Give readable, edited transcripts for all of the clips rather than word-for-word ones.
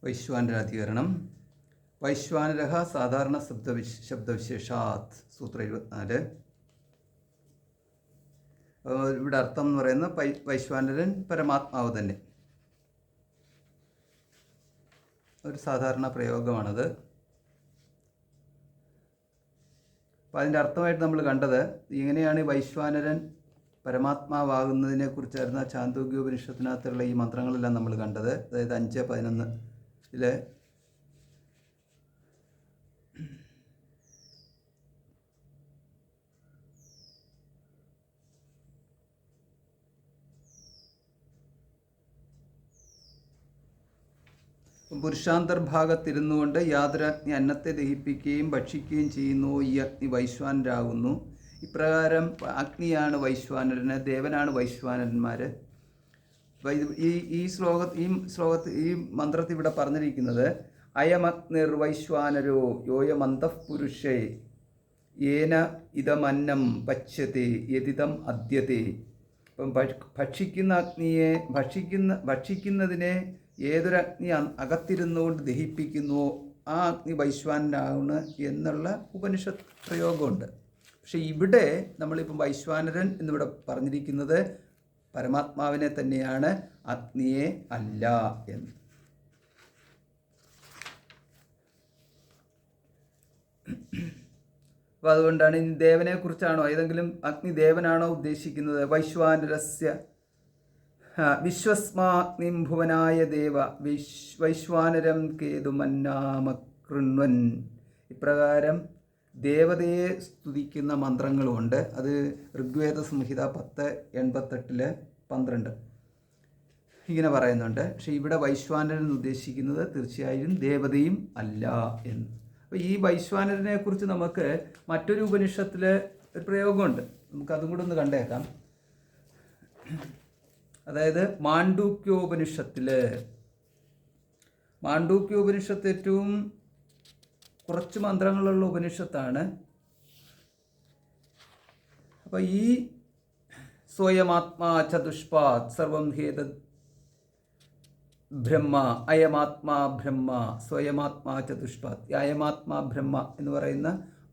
വൈശ്വാനരാധികരണം. വൈശ്വാനരഹ സാധാരണ ശബ്ദവിശേഷാത്. സൂത്രം 24. ഇവിടെ അർത്ഥം എന്ന് പറയുന്നത് വൈശ്വാനരൻ പരമാത്മാവ് തന്നെ. ഒരു സാധാരണ പ്രയോഗമാണത്. അപ്പോൾ അതിൻ്റെ അർത്ഥമായിട്ട് നമ്മൾ കണ്ടത് എങ്ങനെയാണ് വൈശ്വാനരൻ പരമാത്മാവാകുന്നതിനെ കുറിച്ചായിരുന്ന ചാന്തോഗ്യോപനിഷത്തിനകത്തുള്ള ഈ മന്ത്രങ്ങളെല്ലാം നമ്മൾ കണ്ടത്. അതായത് 5:11 പുരുഷാന്തർഭാഗത്തിരുന്നു കൊണ്ട് യാതൊരു അഗ്നി അന്നത്തെ ദഹിപ്പിക്കുകയും ഭക്ഷിക്കുകയും ചെയ്യുന്നു. ഈ അഗ്നി വൈശ്വാനരാകുന്നു. ഇപ്രകാരം അഗ്നിയാണ് വൈശ്വാനരന്, ദേവനാണ് വൈശ്വാനരന്മാർ. ഈ ശ്ലോകത്തിൽ ഈ മന്ത്രത്തിൽ ഇവിടെ പറഞ്ഞിരിക്കുന്നത് അയമഗ്നിർ വൈശ്വാനരോ യോയമന്തഃപുരുഷേ ഏന ഇതമന്നം പച്യത്തെ യതിതം അദ്യത്തെ. അപ്പം ഭക്ഷിക്കുന്ന അഗ്നിയെ ഭക്ഷിക്കുന്നതിനെ ഏതൊരഗ്നി അകത്തിരുന്നുകൊണ്ട് ദഹിപ്പിക്കുന്നുവോ ആ അഗ്നി വൈശ്വാനരാണ് എന്നുള്ള ഉപനിഷത്ത് പ്രയോഗമുണ്ട്. പക്ഷെ ഇവിടെ നമ്മളിപ്പം വൈശ്വാനരൻ എന്നിവിടെ പറഞ്ഞിരിക്കുന്നത് പരമാത്മാവിനെ തന്നെയാണ്, അഗ്നിയെ അല്ല എന്ന്. അപ്പോൾ അതുകൊണ്ടാണ് ഇനി ദേവനെക്കുറിച്ചാണോ, ഏതെങ്കിലും അഗ്നിദേവനാണോ ഉദ്ദേശിക്കുന്നത്? വൈശ്വാനരസ്യ വിശ്വസ്മാഗ്നിം ഭുവനായ ദേവ വൈശ്വാനരം കേതുമന്നാമകൃണ്വൻ. ഇപ്രകാരം ദേവതയെ സ്തുതിക്കുന്ന മന്ത്രങ്ങളുമുണ്ട്. അത് ഋഗ്വേദ സംഹിത 10:88-12 ഇങ്ങനെ പറയുന്നുണ്ട്. പക്ഷേ ഇവിടെ വൈശ്വാനരൻ ഉദ്ദേശിക്കുന്നത് തീർച്ചയായും ദേവതയും അല്ല എന്ന്. അപ്പോൾ ഈ വൈശ്വാനരനെ കുറിച്ച് നമുക്ക് മറ്റൊരു ഉപനിഷത്തിൽ ഒരു പ്രയോഗമുണ്ട്. നമുക്കതും കൂടെ ഒന്ന് കണ്ടേക്കാം. അതായത് മാണ്ഡൂക്യോപനിഷത്ത് ഏറ്റവും കുറച്ച് മന്ത്രങ്ങളുള്ള ഉപനിഷത്താണ്. അപ്പോൾ ഈ സ്വയമാത്മാ ചതുഷ്പാത് സർവം ഹേതദ് ബ്രഹ്മ അയമാത്മാ ബ്രഹ്മ സ്വയമാത്മാ ചതുഷ്പാത്. ഈ അയമാത്മാ ബ്രഹ്മ എന്ന് പറയുന്ന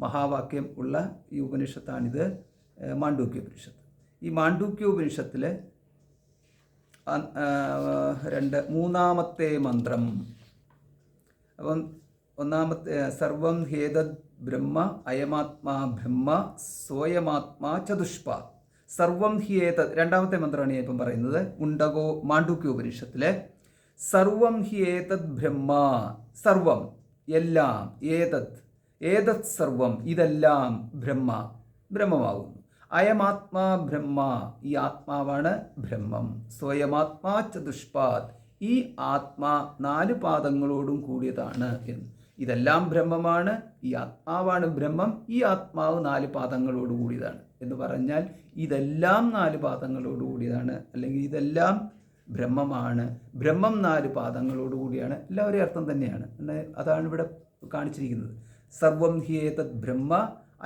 മഹാവാക്യം ഉള്ള ഈ ഉപനിഷത്താണിത്, മാണ്ഡൂക്യോപനിഷത്ത്. ഈ മാണ്ഡൂക്യോപനിഷത്തിൽ മൂന്നാമത്തെ മന്ത്രം. അപ്പം ഒന്നാമത്തെ സർവം ഹേതദ് ബ്രഹ്മ അയമാത്മാ ബ്രഹ്മ സ്വയമാത്മാ ചതുഷ്പാത് സർവം ഹ്യേതത്. രണ്ടാമത്തെ മന്ത്രമാണ് ഞാൻ ഇപ്പം പറയുന്നത്. മാണ്ഡൂക്യോപനിഷത്തിലെ സർവം ഹ്യേതത് ബ്രഹ്മ, സർവം എല്ലാം, ഏതത് സർവം ഇതെല്ലാം ബ്രഹ്മമാകുന്നു. അയമാത്മാ ബ്രഹ്മ, ഈ ആത്മാവാണ് ബ്രഹ്മം. സ്വയമാത്മാ ചതുഷ്പാത്, ഈ ആത്മാ 4 പാദങ്ങളോടും കൂടിയതാണ് എന്ന്. ഇതെല്ലാം ബ്രഹ്മമാണ്, ഈ ആത്മാവാണ് ബ്രഹ്മം, ഈ ആത്മാവ് 4 പാദങ്ങളോട് കൂടിയതാണ് എന്ന് പറഞ്ഞാൽ ഇതെല്ലാം 4 പാദങ്ങളോട് കൂടിയതാണ്, അല്ലെങ്കിൽ ഇതെല്ലാം ബ്രഹ്മമാണ്, ബ്രഹ്മം 4 പാദങ്ങളോട് കൂടിയാണ്. എല്ലാവരും അർത്ഥം തന്നെയാണ്. അതാണ് ഇവിടെ കാണിച്ചിരിക്കുന്നത്. സർവം ഹ്യേതത് ബ്രഹ്മ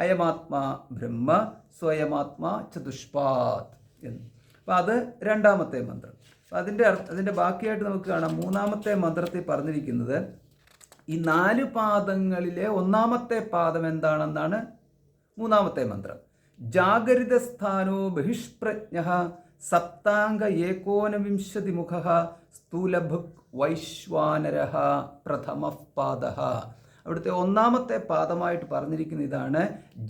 അയമാത്മാ ബ്രഹ്മ സ്വയമാത്മാ ചതുഷ്പാത് എന്ന്. അപ്പം അത് രണ്ടാമത്തെ മന്ത്രം. അതിൻ്റെ ബാക്കിയായിട്ട് നമുക്ക് കാണാം. മൂന്നാമത്തെ മന്ത്രത്തിൽ പറഞ്ഞിരിക്കുന്നത് ഈ 4 പാദങ്ങളിലെ ഒന്നാമത്തെ പാദം എന്താണെന്നാണ് മൂന്നാമത്തെ മന്ത്രം. ജാഗരിതസ്ഥാനോ ബഹിഷ്പ്രജ്ഞ സപ്താംഗ 19 മുഖ സ്ഥൂലഭുക് വൈശ്വാനരഃ പ്രഥമ പാദഃ. അവിടുത്തെ ഒന്നാമത്തെ പാദമായിട്ട് പറഞ്ഞിരിക്കുന്ന ഇതാണ്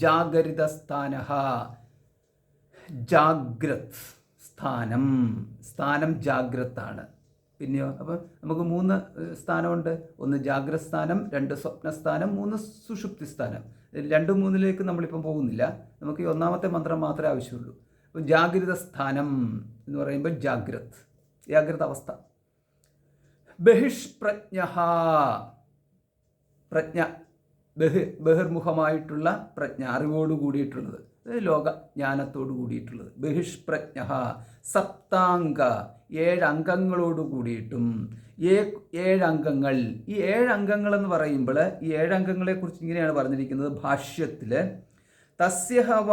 ജാഗരിത സ്ഥാനഃ. ജാഗ്രത് സ്ഥാനം ജാഗ്രതാണ്. പിന്നെയോ അപ്പം നമുക്ക് 3 സ്ഥാനമുണ്ട്. 1 ജാഗ്രത് സ്ഥാനം, 2 സ്വപ്നസ്ഥാനം, 3 സുഷുപ്തി സ്ഥാനം. 2, 3 നമ്മളിപ്പം പോകുന്നില്ല. നമുക്ക് ഈ ഒന്നാമത്തെ മന്ത്രം മാത്രമേ ആവശ്യമുള്ളൂ. അപ്പം ജാഗ്രത സ്ഥാനം എന്ന് പറയുമ്പോൾ ജാഗ്രത അവസ്ഥ. ബഹിഷ്പ്രജ്ഞ, പ്രജ്ഞ ബഹിർമുഖമായിട്ടുള്ള പ്രജ്ഞ, അറിവോട് കൂടിയിട്ടുള്ളത്, ലോകജ്ഞാനത്തോട് കൂടിയിട്ടുള്ളത്. ബഹിഷ്പ്രജ്ഞ സപ്താംഗ, 7 അംഗങ്ങളോട് കൂടിയിട്ടും. 7 അംഗങ്ങൾ. ഈ 7 അംഗങ്ങൾ എന്ന് പറയുമ്പോൾ ഈ 7 അംഗങ്ങളെ കുറിച്ച് ഇങ്ങനെയാണ് പറഞ്ഞിരിക്കുന്നത് ഭാഷ്യത്തിൽ. തസ്യഹവ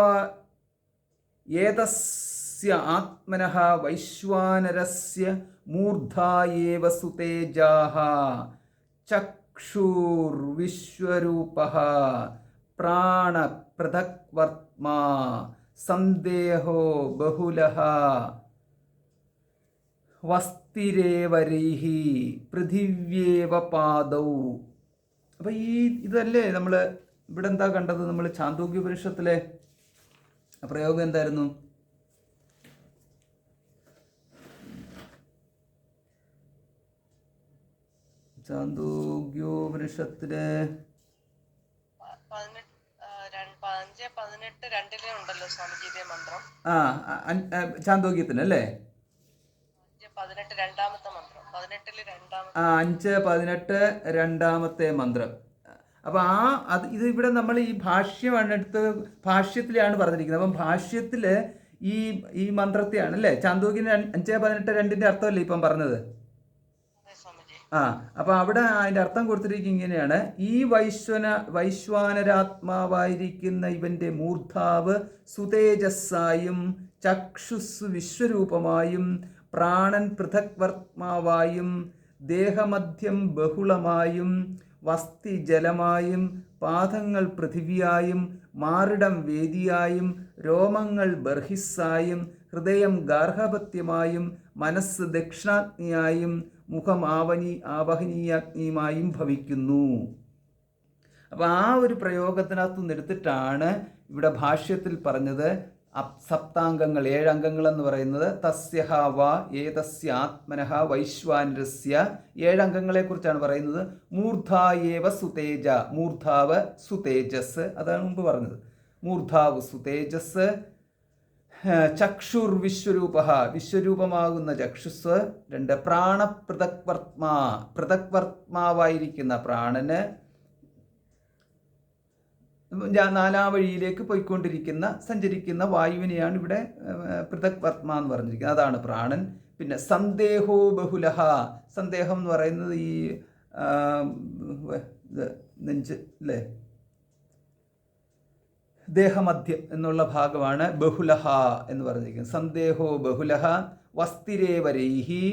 ഏതസ്യ ആത്മനഃ വൈശ്വാനരസ്യ മൂർധായേവ സുതേജാഃ ചക്ഷുർവിശ്വരൂപഃ പ്രാണപൃഥക്വർത്മാ സന്ദേഹോ ബഹുലഃ വസ്തിരേവരൈഃ പൃഥിവ്യേവ പാദൗ. അപ്പം ഇതല്ലേ നമ്മൾ ഇവിടെ എന്താ കണ്ടത്? നമ്മൾ ഛാന്തോഗ്യോപനിഷത്തിലെ പ്രയോഗം എന്തായിരുന്നു? ഛാന്തോഗ്യോപനിഷത്തിലെ 5:18 ഉണ്ടല്ലോ സ്വാമിജി ഇതേ മന്ത്രം. ഛാന്തോഗ്യത്തിന് അല്ലേ? 5:18 രണ്ടാമത്തെ മന്ത്രം. 5:18 രണ്ടാമത്തെ മന്ത്രം. അപ്പോൾ ഇത് ഇവിടെ നമ്മൾ ഈ ഭാഷ്യമാണ് എടുത്ത് ഭാഷ്യത്തിലാണ് പറഞ്ഞിരിക്കുന്നത്. അപ്പം ഭാഷ്യത്തിൽ ഈ മന്ത്രത്തെയാണ് അല്ലേ ഛാന്തോഗ്യന് 5:18 2 അർത്ഥമല്ലേ ഇപ്പം പറഞ്ഞത്? അപ്പോൾ അവിടെ അതിൻ്റെ അർത്ഥം കൊടുത്തിരിക്കുന്നത് ഇങ്ങനെയാണ്: ഈ വൈശ്വാനരാത്മാവായിരിക്കുന്ന ഇവൻ്റെ മൂർധാവ് സുതേജസ്സായും ചക്ഷുസ് വിശ്വരൂപമായും പ്രാണൻ പൃഥക്വർത്മാവായും ദേഹമധ്യം ബഹുളമായും വസ്തി ജലമായും പാദങ്ങൾ പൃഥിവിയായും മാറിടം വേദിയായും രോമങ്ങൾ ബർഹിസ്സായും ഹൃദയം ഗാർഹപത്യമായും മനസ്സ് ദക്ഷിണാഗ്നിയായും മുഖം ആവഹനീയാഗ്നിയുമായും ഭവിക്കുന്നു. അപ്പോൾ ആ ഒരു പ്രയോഗത്തിനകത്തു നിന്നെടുത്തിട്ടാണ് ഇവിടെ ഭാഷ്യത്തിൽ പറഞ്ഞത് സപ്താംഗങ്ങൾ 7 അംഗങ്ങൾ എന്ന് പറയുന്നത് തസ്യഹ വാ ഏതസ്യ ആത്മനഃ വൈശ്വാനരസ്യ 7 അംഗങ്ങളെക്കുറിച്ചാണ് പറയുന്നത്. മൂർധായേവ സുതേജ, മൂർധാവ് സുതേജസ്, അതാണ് മുമ്പ് പറഞ്ഞത്. മൂർധാവ് സുതേജസ്, ചക്ഷുർ വിശ്വരൂപ, വിശ്വരൂപമാകുന്ന ചക്ഷുസ്. 2 പ്രാണപൃഥക്വർത്മാ, പൃഥക്വർത്മാവായിരിക്കുന്ന പ്രാണന് 4 വഴിയിലേക്ക് പോയിക്കൊണ്ടിരിക്കുന്ന സഞ്ചരിക്കുന്ന വായുവിനെയാണ് ഇവിടെ പൃഥക്വർത്മ എന്ന് പറഞ്ഞിരിക്കുന്നത്. അതാണ് പ്രാണൻ. പിന്നെ സന്ദേഹോ ബഹുലഹ, സന്ദേഹം എന്ന് പറയുന്നത് ഈ നെഞ്ച് അല്ലേ, ദേഹമധ്യം എന്നുള്ള ഭാഗമാണ് ബഹുലഹ എന്ന് പറഞ്ഞിരിക്കുന്നത്. സന്ദേഹോ ബഹുലഹ വസ്തിരേവരൈഹി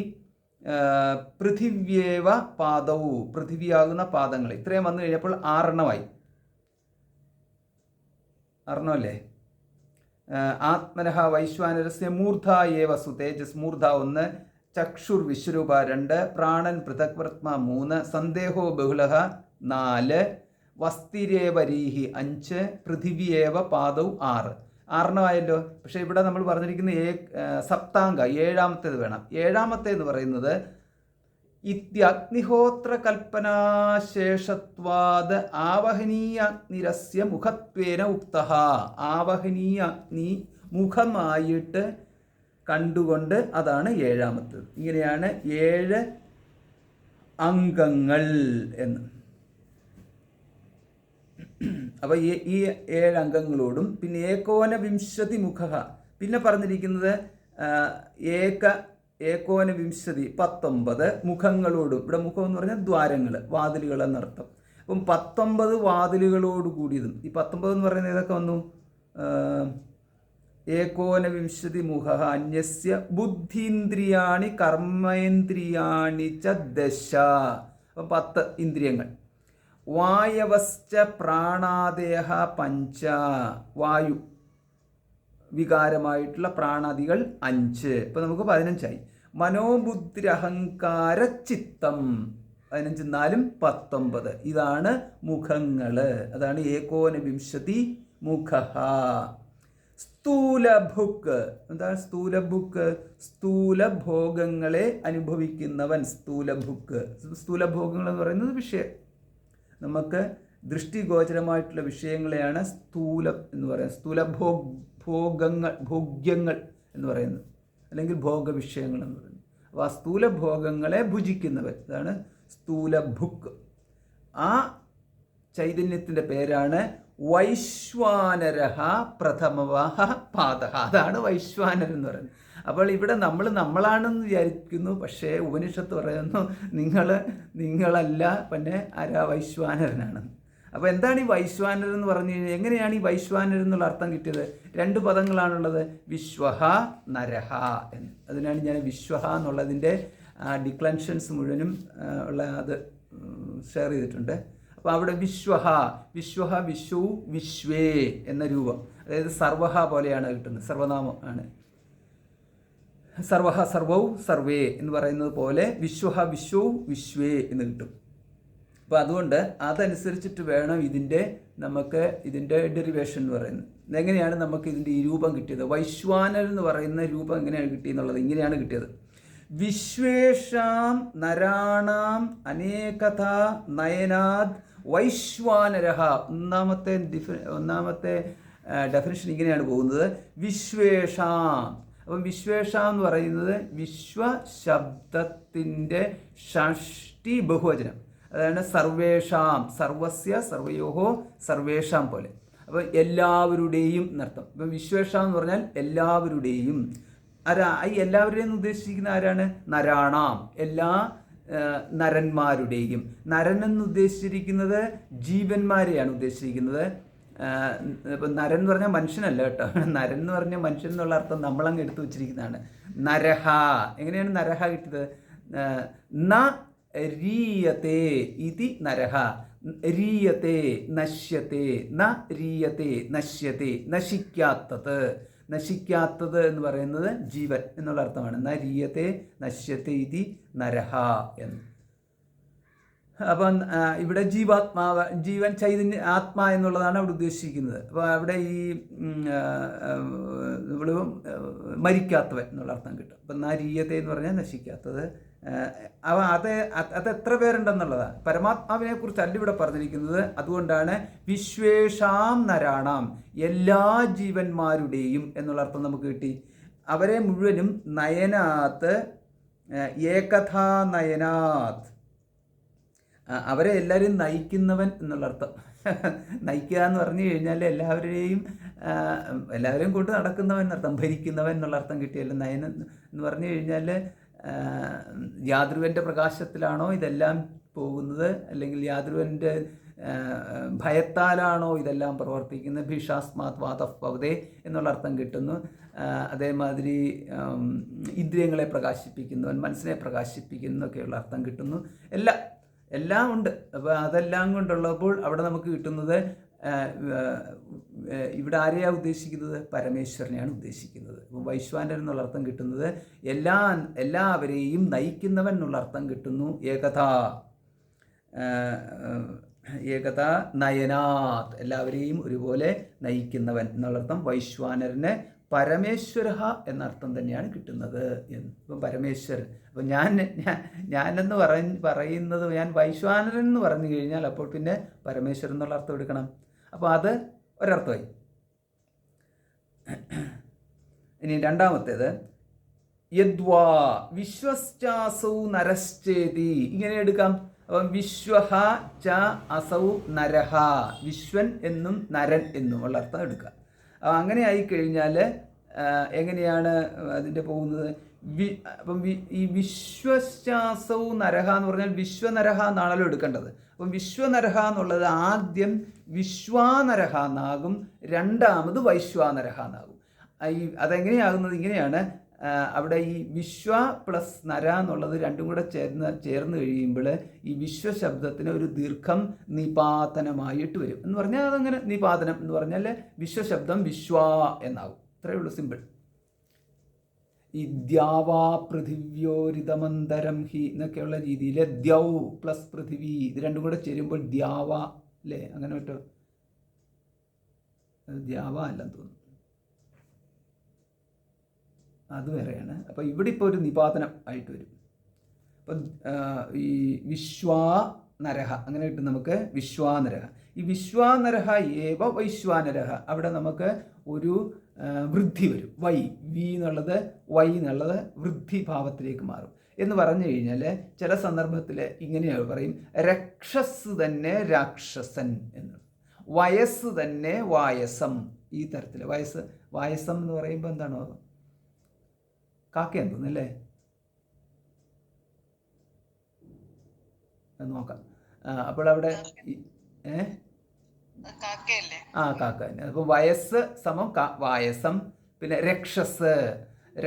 പൃഥിവ്യേവ പാദവും, പൃഥിവിയാകുന്ന പാദങ്ങൾ. ഇത്രയും വന്നു കഴിഞ്ഞപ്പോൾ 6 അറിഞ്ഞല്ലേ? ആത്മനഃ വൈശ്വാനരസ്യ മൂർധ ഏവ സുതേജസ്, മൂർധ 1, ചക്ഷുർ വിശ്വരൂപ 2, പ്രാണൻ പൃഥക്വർത്മ 3, സന്ദേഹോ ബഹുലഹ 4, വസ്തിരേവരീഹി 5, പൃഥിവിയേവ പാദൗ 6. 6 പക്ഷേ ഇവിടെ നമ്മൾ പറഞ്ഞിരിക്കുന്ന സപ്താംഗ 7ാമത്തേത് വേണം. 7ാമത്തേന്ന് പറയുന്നത് ഇത്യഗ്നിഹോത്ര കൽപ്പനാശേഷത്വാത് ആവഹനീയ അഗ്നിരസ്യ മുഖത്വേന ഉക്തഃ. ആവഹനീയ അഗ്നി മുഖമായിട്ട് കണ്ടുകൊണ്ട്, അതാണ് 7ാമത്തേത്. ഇങ്ങനെയാണ് 7 അംഗങ്ങൾ എന്ന്. അപ്പോൾ ഈ 7 അംഗങ്ങളോടും പിന്നെ ഏകോനവിംശതി മുഖ, പിന്നെ പറഞ്ഞിരിക്കുന്നത് ഏകോനവിംശതി 19 മുഖങ്ങളോടും. ഇവിടെ മുഖം എന്ന് പറഞ്ഞാൽ ദ്വാരങ്ങൾ, വാതിലുകൾ എന്നർത്ഥം. അപ്പം 19 വാതിലുകളോട് കൂടിയതും. ഈ 19 എന്ന് പറയുന്നത് ഏതൊക്കെ വന്നു? ഏകോനവിംശതി മുഖ അന്യസ്യ ബുദ്ധീന്ദ്രിയാണി കർമ്മേന്ദ്രിയാണി ച ദശ. അപ്പം 10 ഇന്ദ്രിയങ്ങൾ. വായവശ്ച പ്രാണാദേഹ 5, വായു വികാരമായിട്ടുള്ള പ്രാണാദികൾ 5. ഇപ്പം നമുക്ക് 15ആയി. മനോബുദ്ധിരഹങ്കാര ചിത്തം 15, 4, 19. ഇതാണ് മുഖങ്ങൾ. അതാണ് ഏകോനവിംശതി മുഖ. സ്ഥൂലഭുക്ക്, എന്താണ് സ്ഥൂലഭുക്ക്? സ്ഥൂലഭോഗങ്ങളെ അനുഭവിക്കുന്നവൻ സ്ഥൂലഭുക്ക്. സ്ഥൂലഭോഗങ്ങൾ എന്ന് പറയുന്നത് വിഷയം, നമുക്ക് ദൃഷ്ടിഗോചരമായിട്ടുള്ള വിഷയങ്ങളെയാണ് സ്ഥൂലം എന്ന് പറയുന്നത്. ഭോഗ്യങ്ങൾ എന്ന് പറയുന്നത്, അല്ലെങ്കിൽ ഭോഗവിഷയങ്ങൾ എന്ന് പറയുന്നത്. അപ്പോൾ ആ സ്ഥൂലഭോഗങ്ങളെ ഭുജിക്കുന്നവൻ, അതാണ് സ്ഥൂലഭുക്ക്. ആ ചൈതന്യത്തിൻ്റെ പേരാണ് വൈശ്വാനരഃ പ്രഥമവഃ പാദഃ. അതാണ് വൈശ്വാനരൻ എന്ന് പറയുന്നത്. അപ്പോൾ ഇവിടെ നമ്മളാണെന്ന് വിചാരിക്കുന്നു, പക്ഷേ ഉപനിഷത്ത് പറയുന്നു നിങ്ങളല്ല, പിന്നെ വൈശ്വാനരനാണ്. അപ്പോൾ എന്താണ് ഈ വൈശ്വാനരൻ എന്ന് പറഞ്ഞു കഴിഞ്ഞാൽ, എങ്ങനെയാണ് ഈ വൈശ്വാനരൻ എന്നുള്ള അർത്ഥം കിട്ടിയത്? 2 പദങ്ങളാണുള്ളത്, വിശ്വഹ നരഹ എന്ന്. അതിനാണ് ഞാൻ വിശ്വഹ എന്നുള്ളതിൻ്റെ ആ ഡിക്ലൻഷൻസ് മുഴുവനും ഉള്ള അത് ഷെയർ ചെയ്തിട്ടുണ്ട്. അപ്പോൾ അവിടെ വിശ്വഹ വിശ്വു വിശ്വേ എന്ന രൂപം, അതായത് സർവഹ പോലെയാണ് കിട്ടുന്നത്, സർവനാമം ആണ്. സർവഹ സർവൗ സർവേ എന്ന് പറയുന്നത് പോലെ വിശ്വഹ വിശ്വു വിശ്വേ എന്ന് കിട്ടും. അപ്പോൾ അതുകൊണ്ട് അതനുസരിച്ചിട്ട് വേണം നമുക്ക് ഇതിൻ്റെ ഡെറിവേഷൻ എന്ന് പറയുന്നത്. എങ്ങനെയാണ് നമുക്ക് ഇതിൻ്റെ ഈ രൂപം കിട്ടിയത്? വൈശ്വാനർ എന്ന് പറയുന്ന രൂപം എങ്ങനെയാണ് കിട്ടിയെന്നുള്ളത് ഇങ്ങനെയാണ് കിട്ടിയത്. വിശ്വേഷാം നരാണാം അനേകഥ നയനാദ് വൈശ്വാനരഹ. ഒന്നാമത്തെ ഡെഫിനിഷൻ ഇങ്ങനെയാണ് പോകുന്നത്. വിശ്വേഷാം, അപ്പം വിശ്വേഷാം എന്ന് പറയുന്നത് വിശ്വശബ്ദത്തിൻ്റെ ഷഷ്ടി ബഹുവചനം, അതാണ് സർവേഷാം, സർവസ്യ സർവയോഹോ സർവേഷാം പോലെ. അപ്പം എല്ലാവരുടെയും എന്നർത്ഥം. ഇപ്പം വിശ്വേഷാം എന്ന് പറഞ്ഞാൽ എല്ലാവരുടെയും. ഈ എല്ലാവരുടെയും ഉദ്ദേശിക്കുന്ന ആരാണ്? നരാണാം, എല്ലാ നരന്മാരുടെയും. നരൻ എന്ന് ഉദ്ദേശിച്ചിരിക്കുന്നത് ജീവന്മാരെയാണ് ഉദ്ദേശിച്ചിരിക്കുന്നത്. ഇപ്പം നരൻ എന്ന് പറഞ്ഞാൽ മനുഷ്യനല്ല കേട്ടോ. നരൻ എന്ന് പറഞ്ഞാൽ മനുഷ്യൻ എന്നുള്ള അർത്ഥം നമ്മളങ്ങ് എടുത്തു വച്ചിരിക്കുന്നതാണ്. നരഹ, എങ്ങനെയാണ് നരഹ കിട്ടിയത്? ന രീയത്തെ ഇതി നരഹ. രീയത്തെ നശ്യത്തെ, ന രീയത്തെ നശ്യത്തെ, നശിക്കാത്തത് എന്ന് പറയുന്നത് ജീവൻ എന്നുള്ള അർത്ഥമാണ്. ന രീയത്തെ നശ്യത്തെ ഇതി നരഹ എന്ന്. അപ്പം ഇവിടെ ജീവൻ ചൈതന്യ ആത്മാ എന്നുള്ളതാണ് അവിടെ ഉദ്ദേശിക്കുന്നത്. അപ്പോൾ അവിടെ ഈ നമ്മൾ മരിക്കാത്തവൻ എന്നുള്ള അർത്ഥം കിട്ടും. അപ്പം നാരീയത്തെ എന്ന് പറഞ്ഞാൽ നശിക്കാത്തത്. അത് എത്ര പേരുണ്ടെന്നുള്ളതാണ്. പരമാത്മാവിനെ കുറിച്ചല്ല ഇവിടെ പറഞ്ഞിരിക്കുന്നത്. അതുകൊണ്ടാണ് വിശ്വേഷാം നരാണാം, എല്ലാ ജീവന്മാരുടെയും എന്നുള്ള അർത്ഥം നമുക്ക് കിട്ടി. അവരെ മുഴുവനും നയനാത്ത് ഏകഥാ നയനാത്, അവരെ എല്ലാവരെയും നയിക്കുന്നവൻ എന്നുള്ള അർത്ഥം. നയിക്കുക എന്ന് പറഞ്ഞു കഴിഞ്ഞാൽ എല്ലാവരെയും കൊണ്ട് നടക്കുന്നവൻ എന്നർത്ഥം, ഭരിക്കുന്നവൻ എന്നുള്ള അർത്ഥം കിട്ടിയല്ലോ. നയൻ എന്ന് പറഞ്ഞു കഴിഞ്ഞാൽ യാതൊരുവൻ്റെ പ്രകാശത്തിലാണോ ഇതെല്ലാം പോകുന്നത്, അല്ലെങ്കിൽ യാതൊരുവൻ്റെ ഭയത്താലാണോ ഇതെല്ലാം പ്രവർത്തിക്കുന്നത്? ഭീഷാസ്മാത് വാതഃ ഭവതേ എന്നുള്ള അർത്ഥം കിട്ടുന്നു. അതേമാതിരി ഇന്ദ്രിയങ്ങളെ പ്രകാശിപ്പിക്കുന്നവൻ, മനസ്സിനെ പ്രകാശിപ്പിക്കുന്നൊക്കെയുള്ള അർത്ഥം കിട്ടുന്നു. എല്ലാം ഉണ്ട്. അപ്പോൾ അതെല്ലാം കൊണ്ടുള്ളപ്പോൾ അവിടെ നമുക്ക് കിട്ടുന്നത്, ഇവിടെ ആരെയാണ് ഉദ്ദേശിക്കുന്നത്? പരമേശ്വരനെയാണ് ഉദ്ദേശിക്കുന്നത്. അപ്പോൾ വൈശ്വാനരൻ എന്നുള്ള അർത്ഥം കിട്ടുന്നത് എല്ലാവരെയും നയിക്കുന്നവൻ എന്നുള്ള അർത്ഥം കിട്ടുന്നു. ഏകത നയനാത്, എല്ലാവരെയും ഒരുപോലെ നയിക്കുന്നവൻ എന്നുള്ളർത്ഥം. വൈശ്വാനരന് പരമേശ്വര എന്നർത്ഥം തന്നെയാണ് കിട്ടുന്നത് എന്ന്. ഇപ്പം പരമേശ്വരൻ, അപ്പം ഞാനെന്ന് പറയുന്നത് ഞാൻ വൈശ്വാനരൻ എന്ന് പറഞ്ഞു കഴിഞ്ഞാൽ അപ്പോൾ പിന്നെ പരമേശ്വരൻ എന്നുള്ള അർത്ഥം എടുക്കണം. അപ്പോൾ അത് ഒരർത്ഥമായി. ഇനി രണ്ടാമത്തേത് യദ്വാ വിശ്വശ്ചാസൗ നരശ്ചേതി, ഇങ്ങനെ എടുക്കാം. അപ്പം വിശ്വഹ ച അസൗ നരഹ, വിശ്വൻ എന്നും നരൻ എന്നും ഉള്ള അർത്ഥം എടുക്കാം. അങ്ങനെ ആയിക്കഴിഞ്ഞാൽ എങ്ങനെയാണ് അതിൻ്റെ പോകുന്നത്? അപ്പം ഈ വിശ്വശ്ചാസൗ നരഹ എന്ന് പറഞ്ഞാൽ വിശ്വനരഹ എന്നാണല്ലോ എടുക്കേണ്ടത്. അപ്പം വിശ്വനരഹ എന്നുള്ളത് ആദ്യം വിശ്വാനരഹ എന്നാകും, രണ്ടാമത് വൈശ്വാനരഹ എന്നാകും. അതെങ്ങനെയാകുന്നത്? ഇങ്ങനെയാണ്. അവിടെ ഈ വിശ്വ പ്ലസ് നര എന്നുള്ളത് രണ്ടും കൂടെ ചേർന്ന് കഴിയുമ്പോൾ ഈ വിശ്വശബ്ദത്തിന് ഒരു ദീർഘം നിപാതനമായിട്ട് വരും എന്ന് പറഞ്ഞാൽ അതങ്ങനെ നിപാതനം എന്ന് പറഞ്ഞാൽ വിശ്വശബ്ദം വിശ്വ എന്നാകും. ഇത്രയേ ഉള്ളൂ, സിമ്പിൾ. ഈ ദ്യാവാ പൃഥിവ്യോരിതമന്തരം ഹി എന്നൊക്കെയുള്ള രീതിയിൽ ദ്യൗ പ്ലസ് പൃഥിവി ഇത് രണ്ടും കൂടെ ചേരുമ്പോൾ ദ്യാവ അല്ലേ, അങ്ങനെ പറ്റോ? ദ്യാവ അല്ലെന്ന് തോന്നുന്നു, അത് വേറെയാണ്. അപ്പോൾ ഇവിടെ ഇപ്പോൾ ഒരു നിപാതനം ആയിട്ട് വരും. അപ്പം ഈ വിശ്വാനരഹ അങ്ങനെ കിട്ടും നമുക്ക്. വിശ്വാനരഹ, ഈ വിശ്വാനരഹ ഏവ വൈശ്വാനരഹ, അവിടെ നമുക്ക് ഒരു വൃദ്ധി വരും. വി എന്നുള്ളത് വൃദ്ധി ഭാവത്തിലേക്ക് മാറും എന്ന് പറഞ്ഞു കഴിഞ്ഞാൽ ചില സന്ദർഭത്തിൽ ഇങ്ങനെയാണ് പറയും, രക്ഷസ് തന്നെ രാക്ഷസൻ എന്ന്, വയസ്സ് തന്നെ വായസം. ഈ തരത്തിൽ വായസം എന്ന് പറയുമ്പോൾ എന്താണോ കാക്കയെന്ന് തോന്നുന്നല്ലേ, നോക്കാം. അപ്പോൾ അവിടെ കാക്ക തന്നെ. അപ്പോൾ വയസ്സ് സമം വായസം. പിന്നെ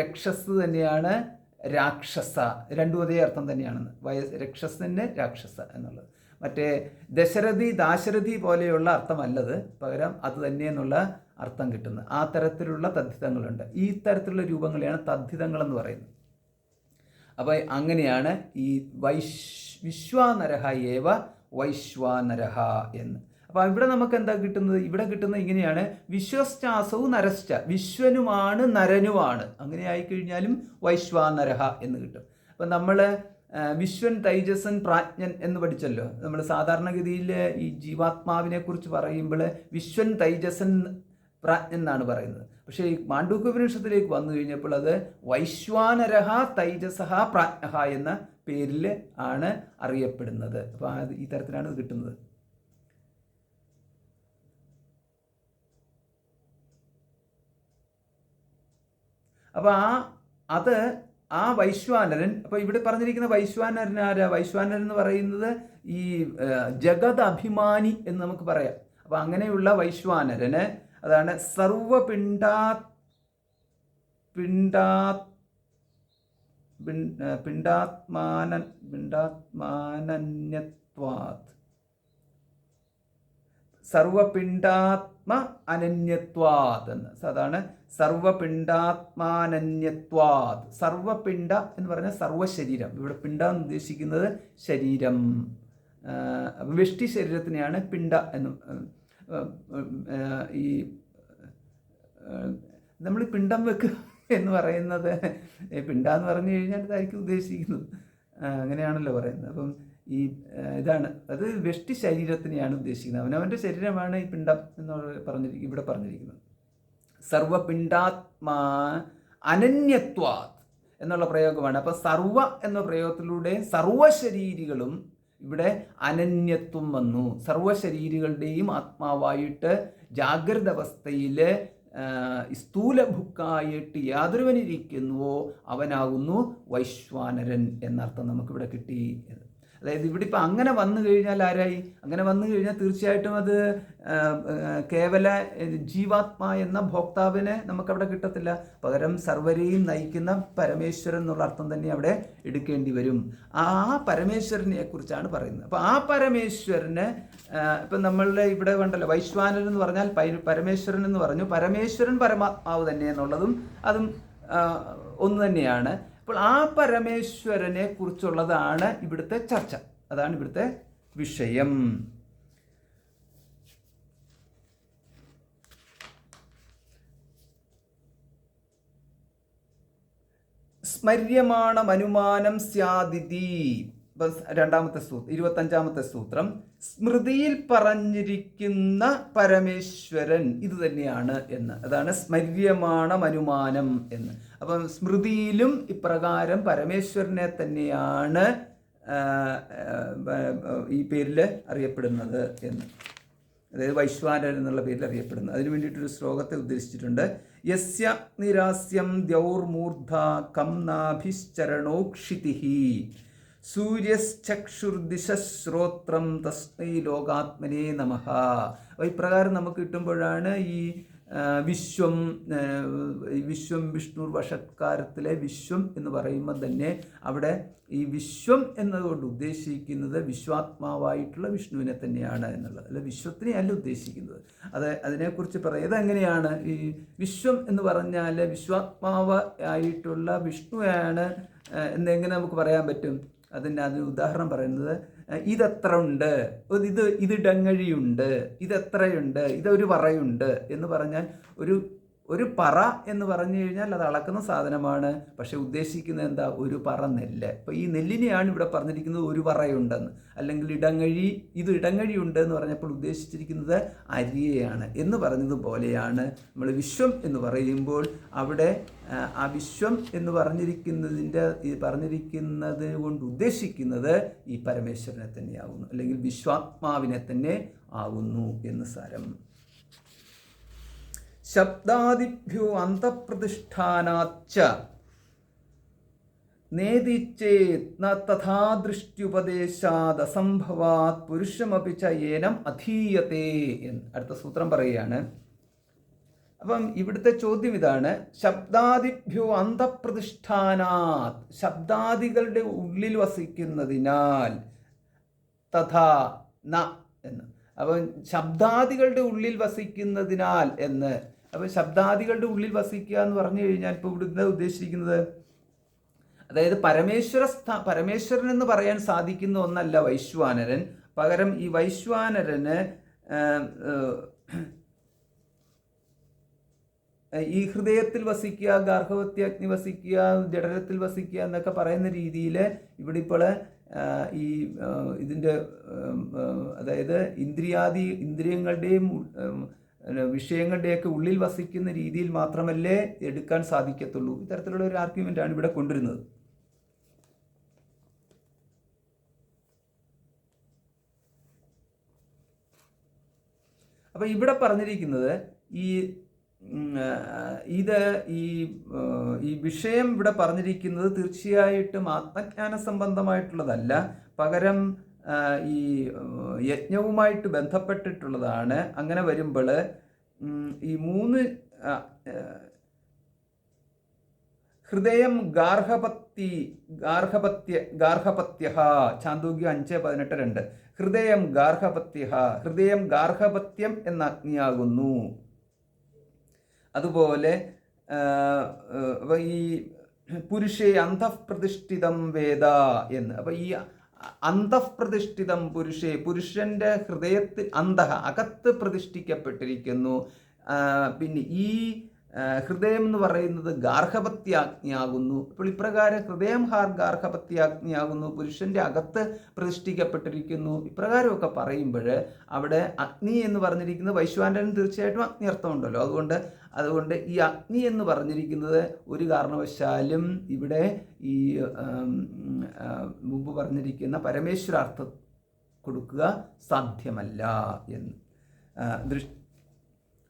രക്ഷസ് തന്നെയാണ് രാക്ഷസ, രണ്ടും അതേ അർത്ഥം തന്നെയാണെന്ന്. രക്ഷസന് രാക്ഷസ എന്നുള്ളത്. മറ്റേ ദാശരഥി പോലെയുള്ള അർത്ഥമല്ലത്, പകരം അത് തന്നെ എന്നുള്ള അർത്ഥം കിട്ടുന്നത്. ആ തരത്തിലുള്ള തദ്ധിതങ്ങളുണ്ട്. ഈ തരത്തിലുള്ള രൂപങ്ങളെയാണ് തദ്ധിതങ്ങൾ എന്ന് പറയുന്നത്. അപ്പോൾ അങ്ങനെയാണ് ഈ വിശ്വാനരഹ ഏവ വൈശ്വാനരഹ എന്ന്. അപ്പോൾ ഇവിടെ നമുക്ക് എന്താ കിട്ടുന്നത്? ഇവിടെ കിട്ടുന്നത് ഇങ്ങനെയാണ്: വിശ്വശ്ചാസവും നരശ്ച, വിശ്വനുമാണ് നരനുമാണ്. അങ്ങനെ ആയിക്കഴിഞ്ഞാലും വൈശ്വാനരഹ എന്ന് കിട്ടും. അപ്പം നമ്മൾ വിശ്വൻ, തൈജസൻ, പ്രാജ്ഞൻ എന്ന് പഠിച്ചല്ലോ. നമ്മൾ സാധാരണഗതിയിൽ ഈ ജീവാത്മാവിനെ കുറിച്ച് പറയുമ്പോൾ വിശ്വൻ, തൈജസൻ, പ്രാജ്ഞൻ എന്നാണ് പറയുന്നത്. പക്ഷേ ഈ മാണ്ഡൂക്യോപനിഷത്തിലേക്ക് വന്നു കഴിഞ്ഞപ്പോൾ അത് വൈശ്വാനരഹ തൈജസഹ പ്രാജ്ഞഹ എന്ന പേരിൽ ആണ് അറിയപ്പെടുന്നത്. അപ്പോൾ അത് ഈ തരത്തിലാണ് ഇത് കിട്ടുന്നത്. അപ്പോൾ ആ വൈശ്വാനരൻ, അപ്പോൾ ഇവിടെ പറഞ്ഞിരിക്കുന്ന വൈശ്വാനരൻ ആരാ? വൈശ്വാനരൻ എന്ന് പറയുന്നത് ഈ ജഗത് അഭിമാനി എന്ന് നമുക്ക് പറയാം. അപ്പോൾ അങ്ങനെയുള്ള വൈശ്വാനരന് അതാണ് പിണ്ടാത്മാനന്യത്വാത്, സർവപിണ്ടാത്മ അനന്യത്വാത് എന്ന്. അതാണ് സർവപിണ്ടാത്മാനന്യത്വാത്. സർവപിണ്ട എന്ന് പറഞ്ഞാൽ സർവശരീരം. ഇവിടെ പിണ്ട എന്ന് ഉദ്ദേശിക്കുന്നത് ശരീരം. വെഷ്ടി ശരീരത്തിനെയാണ് പിണ്ട എന്ന്. ഈ നമ്മൾ പിണ്ടം വെക്കുക എന്ന് പറയുന്നത്, പിണ്ട എന്ന് പറഞ്ഞു കഴിഞ്ഞാൽ ഇതായിരിക്കും ഉദ്ദേശിക്കുന്നത്. അങ്ങനെയാണല്ലോ പറയുന്നത്. അപ്പം ഈ ഇതാണ്, അത് വെഷ്ടി ശരീരത്തിനെയാണ് ഉദ്ദേശിക്കുന്നത്. അവനവൻ്റെ ശരീരമാണ് ഈ പിണ്ടം എന്ന് ഇവിടെ പറഞ്ഞിരിക്കുന്നത്. സർവപിണ്ടാത്മാ അനന്യത്വാത് എന്നുള്ള പ്രയോഗമാണ്. അപ്പോൾ സർവ എന്ന പ്രയോഗത്തിലൂടെ സർവശരീരികളും ഇവിടെ അനന്യത്വം വന്നു. സർവശരീരികളുടെയും ആത്മാവായിട്ട് ജാഗ്രത അവസ്ഥയിൽ സ്ഥൂലഭുക്കായിട്ട് യാതൊരുവനിരിക്കുന്നുവോ അവനാകുന്നു വൈശ്വാനരൻ എന്നർത്ഥം നമുക്കിവിടെ കിട്ടി. അതായത് ഇവിടെ ഇപ്പം അങ്ങനെ വന്നു കഴിഞ്ഞാൽ ആരായി? അങ്ങനെ വന്നു കഴിഞ്ഞാൽ തീർച്ചയായിട്ടും അത് കേവല ജീവാത്മാ എന്ന ഭോക്താവിനെ നമുക്കവിടെ കിട്ടത്തില്ല. പകരം സർവരെയും നയിക്കുന്ന പരമേശ്വരൻ എന്നുള്ള അർത്ഥം തന്നെ അവിടെ എടുക്കേണ്ടി വരും. ആ പരമേശ്വരനെ കുറിച്ചാണ് പറയുന്നത്. അപ്പോൾ ആ പരമേശ്വരന് ഇപ്പം നമ്മളുടെ ഇവിടെ കണ്ടല്ലോ, വൈശ്വാനരൻ എന്ന് പറഞ്ഞാൽ പരമേശ്വരൻ എന്ന് പറഞ്ഞു. പരമേശ്വരൻ പരമാത്മാവ് തന്നെ എന്നുള്ളതും അതും ഒന്ന് തന്നെയാണ്. അപ്പോൾ ആ പരമേശ്വരനെ കുറിച്ചുള്ളതാണ് ഇവിടുത്തെ ചർച്ച. അതാണ് ഇവിടുത്തെ വിഷയം. സ്മര്യമാണമനുമാനം സ്യാദിതി. രണ്ടാമത്തെ സൂത്രം, 25ാമത്തെ സൂത്രം. സ്മൃതിയിൽ പറഞ്ഞിരിക്കുന്ന പരമേശ്വരൻ ഇത് തന്നെയാണ് എന്ന്. അതാണ് സ്മര്യമാണമനുമാനം എന്ന്. അപ്പം സ്മൃതിയിലും ഇപ്രകാരം പരമേശ്വരനെ തന്നെയാണ് ഈ പേരിൽ അറിയപ്പെടുന്നത് എന്ന്. അതായത് വൈശ്വാനരൻ എന്നുള്ള പേരിൽ അറിയപ്പെടുന്നത്. അതിനു വേണ്ടിയിട്ടൊരു ശ്ലോകത്തെ ഉദ്ദേശിച്ചിട്ടുണ്ട്. യസ്യ നിരാസ്യം ദ്യൗർമൂർധ കം നാഭിശ്ചരണോക്ഷിതിഹി സൂര്യശ്ചക്ഷുർദിശ്രോത്രം തസ്മൈ ലോകാത്മനേ നമഃ. അപ്പോൾ ഇപ്രകാരം നമുക്ക് കിട്ടുമ്പോഴാണ് ഈ വിശ്വം വിഷ്ണു വഷത്കാരത്തിലെ വിശ്വം എന്ന് പറയുമ്പോൾ തന്നെ അവിടെ ഈ വിശ്വം എന്നതുകൊണ്ട് ഉദ്ദേശിക്കുന്നത് വിശ്വാത്മാവായിട്ടുള്ള വിഷ്ണുവിനെ തന്നെയാണ് എന്നുള്ളത്. അല്ല, വിശ്വത്തിനെ അല്ല ഉദ്ദേശിക്കുന്നത്. അതിനെക്കുറിച്ച് പറയുന്നത് എങ്ങനെയാണ്? ഈ വിശ്വം എന്ന് പറഞ്ഞാൽ വിശ്വാത്മാവ് ആയിട്ടുള്ള വിഷ്ണുവാണ് എന്നെങ്ങനെ നമുക്ക് പറയാൻ പറ്റും? അതിന് ഉദാഹരണം പറയുന്നത്, ഇതെത്ര ഉണ്ട്, ഇതിടങ്ങഴിയുണ്ട്, ഇതെത്രയുണ്ട്, ഇതൊരു പറയുണ്ട് എന്ന് പറഞ്ഞാൽ ഒരു പറ എന്ന് പറഞ്ഞു കഴിഞ്ഞാൽ അത് അളക്കുന്ന സാധനമാണ്. പക്ഷെ ഉദ്ദേശിക്കുന്നത് എന്താ? ഒരു പറ നെല്ല്. അപ്പോൾ ഈ നെല്ലിനെയാണ് ഇവിടെ പറഞ്ഞിരിക്കുന്നത് ഒരു പറയുണ്ടെന്ന്. അല്ലെങ്കിൽ ഇത് ഇടങ്ങഴിയുണ്ട് എന്ന് പറഞ്ഞപ്പോൾ ഉദ്ദേശിച്ചിരിക്കുന്നത് അരിയെയാണ് എന്ന് പറഞ്ഞതുപോലെയാണ് നമ്മൾ വിശ്വം എന്ന് പറയുമ്പോൾ അവിടെ ആ വിശ്വം എന്ന് പറഞ്ഞിരിക്കുന്നത് കൊണ്ട് ഉദ്ദേശിക്കുന്നത് ഈ പരമേശ്വരനെ തന്നെയാകുന്നു, അല്ലെങ്കിൽ വിശ്വാത്മാവിനെ തന്നെ ആകുന്നു എന്ന് സാരം. ശബ്ദാദിഭ്യോ അന്തഃപ്രതിഷ്ഠാനാച്ച നേതിച്ചേത് ന തഥാ ദൃഷ്ട്യുപദേശാദ് അസംഭവാത് പുരുഷമപി ച ഏനം അധീയത്തെ എന്ന് അടുത്ത സൂത്രം പറയുകയാണ്. അപ്പം ഇവിടുത്തെ ചോദ്യം ഇതാണ്, ശബ്ദാദിഭ്യോ അന്തഃപ്രതിഷ്ഠാനാത്, ശബ്ദാദികളുടെ ഉള്ളിൽ വസിക്കുന്നതിനാൽ, തഥാ ന എന്ന്. അപ്പം ശബ്ദാദികളുടെ ഉള്ളിൽ വസിക്കുന്നതിനാൽ എന്ന്. അപ്പം ശബ്ദാദികളുടെ ഉള്ളിൽ വസിക്കുക എന്ന് പറഞ്ഞു കഴിഞ്ഞാൽ ഇപ്പോൾ ഇവിടുന്ന് ഉദ്ദേശിച്ചിരിക്കുന്നത്, അതായത് പരമേശ്വരൻ എന്ന് പറയാൻ സാധിക്കുന്ന ഒന്നല്ല വൈശ്വാനരൻ. പകരം ഈ വൈശ്വാനരന് ഈ ഹൃദയത്തിൽ വസിക്കുക, ഗാർഹവത്യ അഗ്നി വസിക്കുക, ജഠരത്തിൽ വസിക്കുക എന്നൊക്കെ പറയുന്ന രീതിയിൽ ഇവിടെ ഇപ്പോൾ ഈ ഇതിൻ്റെ അതായത് ഇന്ദ്രിയങ്ങളുടെയും വിഷയങ്ങളുടെയൊക്കെ ഉള്ളിൽ വസിക്കുന്ന രീതിയിൽ മാത്രമല്ലേ എടുക്കാൻ സാധിക്കത്തുള്ളൂ. ഇത്തരത്തിലുള്ള ഒരു ആർഗ്യുമെൻ്റാണ് ഇവിടെ കൊണ്ടുവരുന്നത്. അപ്പം ഇവിടെ പറഞ്ഞിരിക്കുന്നത് ഈ വിഷയം ഇവിടെ പറഞ്ഞിരിക്കുന്നത് തീർച്ചയായിട്ടും ആത്മജ്ഞാന സംബന്ധമായിട്ടുള്ളതല്ല, പകരം ഈ യജ്ഞവുമായിട്ട് ബന്ധപ്പെട്ടിട്ടുള്ളതാണ്. അങ്ങനെ വരുമ്പോൾ ഈ 3 ഹൃദയം ഗാർഹപത്യ ഛാന്തോഗ്യം 5:18-2 ഹൃദയം ഗാർഹപത്യം എന്ന അഗ്നിയാകുന്നു. അതുപോലെ ഈ പുരുഷേ അന്തഃപ്രതിഷ്ഠിതം വേദ എന്ന്. അപ്പം ഈ അന്തഃപ്രതിഷ്ഠിതം പുരുഷൻ്റെ ഹൃദയത്തിൽ അകത്ത് പ്രതിഷ്ഠിക്കപ്പെട്ടിരിക്കുന്നു. പിന്നെ ഈ ഹൃദയം എന്ന് പറയുന്നത് ഗാർഹപത്യാഗ്നിയാകുന്നു. അപ്പോൾ ഇപ്രകാരം ഹൃദയം ഗാർഹപത്യാഗ്നിയാകുന്നു, പുരുഷൻ്റെ അകത്ത് പ്രതിഷ്ഠിക്കപ്പെട്ടിരിക്കുന്നു. ഇപ്രകാരമൊക്കെ പറയുമ്പോൾ അവിടെ അഗ്നി എന്ന് പറഞ്ഞിരിക്കുന്നത് വൈശ്വാനരൻ തീർച്ചയായിട്ടും അഗ്നി അർത്ഥമുണ്ടല്ലോ. അതുകൊണ്ട് ഈ അഗ്നി എന്ന് പറഞ്ഞിരിക്കുന്നത് ഒരു കാരണവശാലും ഇവിടെ ഈ മുമ്പ് പറഞ്ഞിരിക്കുന്ന പരമേശ്വരാർത്ഥം കൊടുക്കുക സാധ്യമല്ല എന്ന്.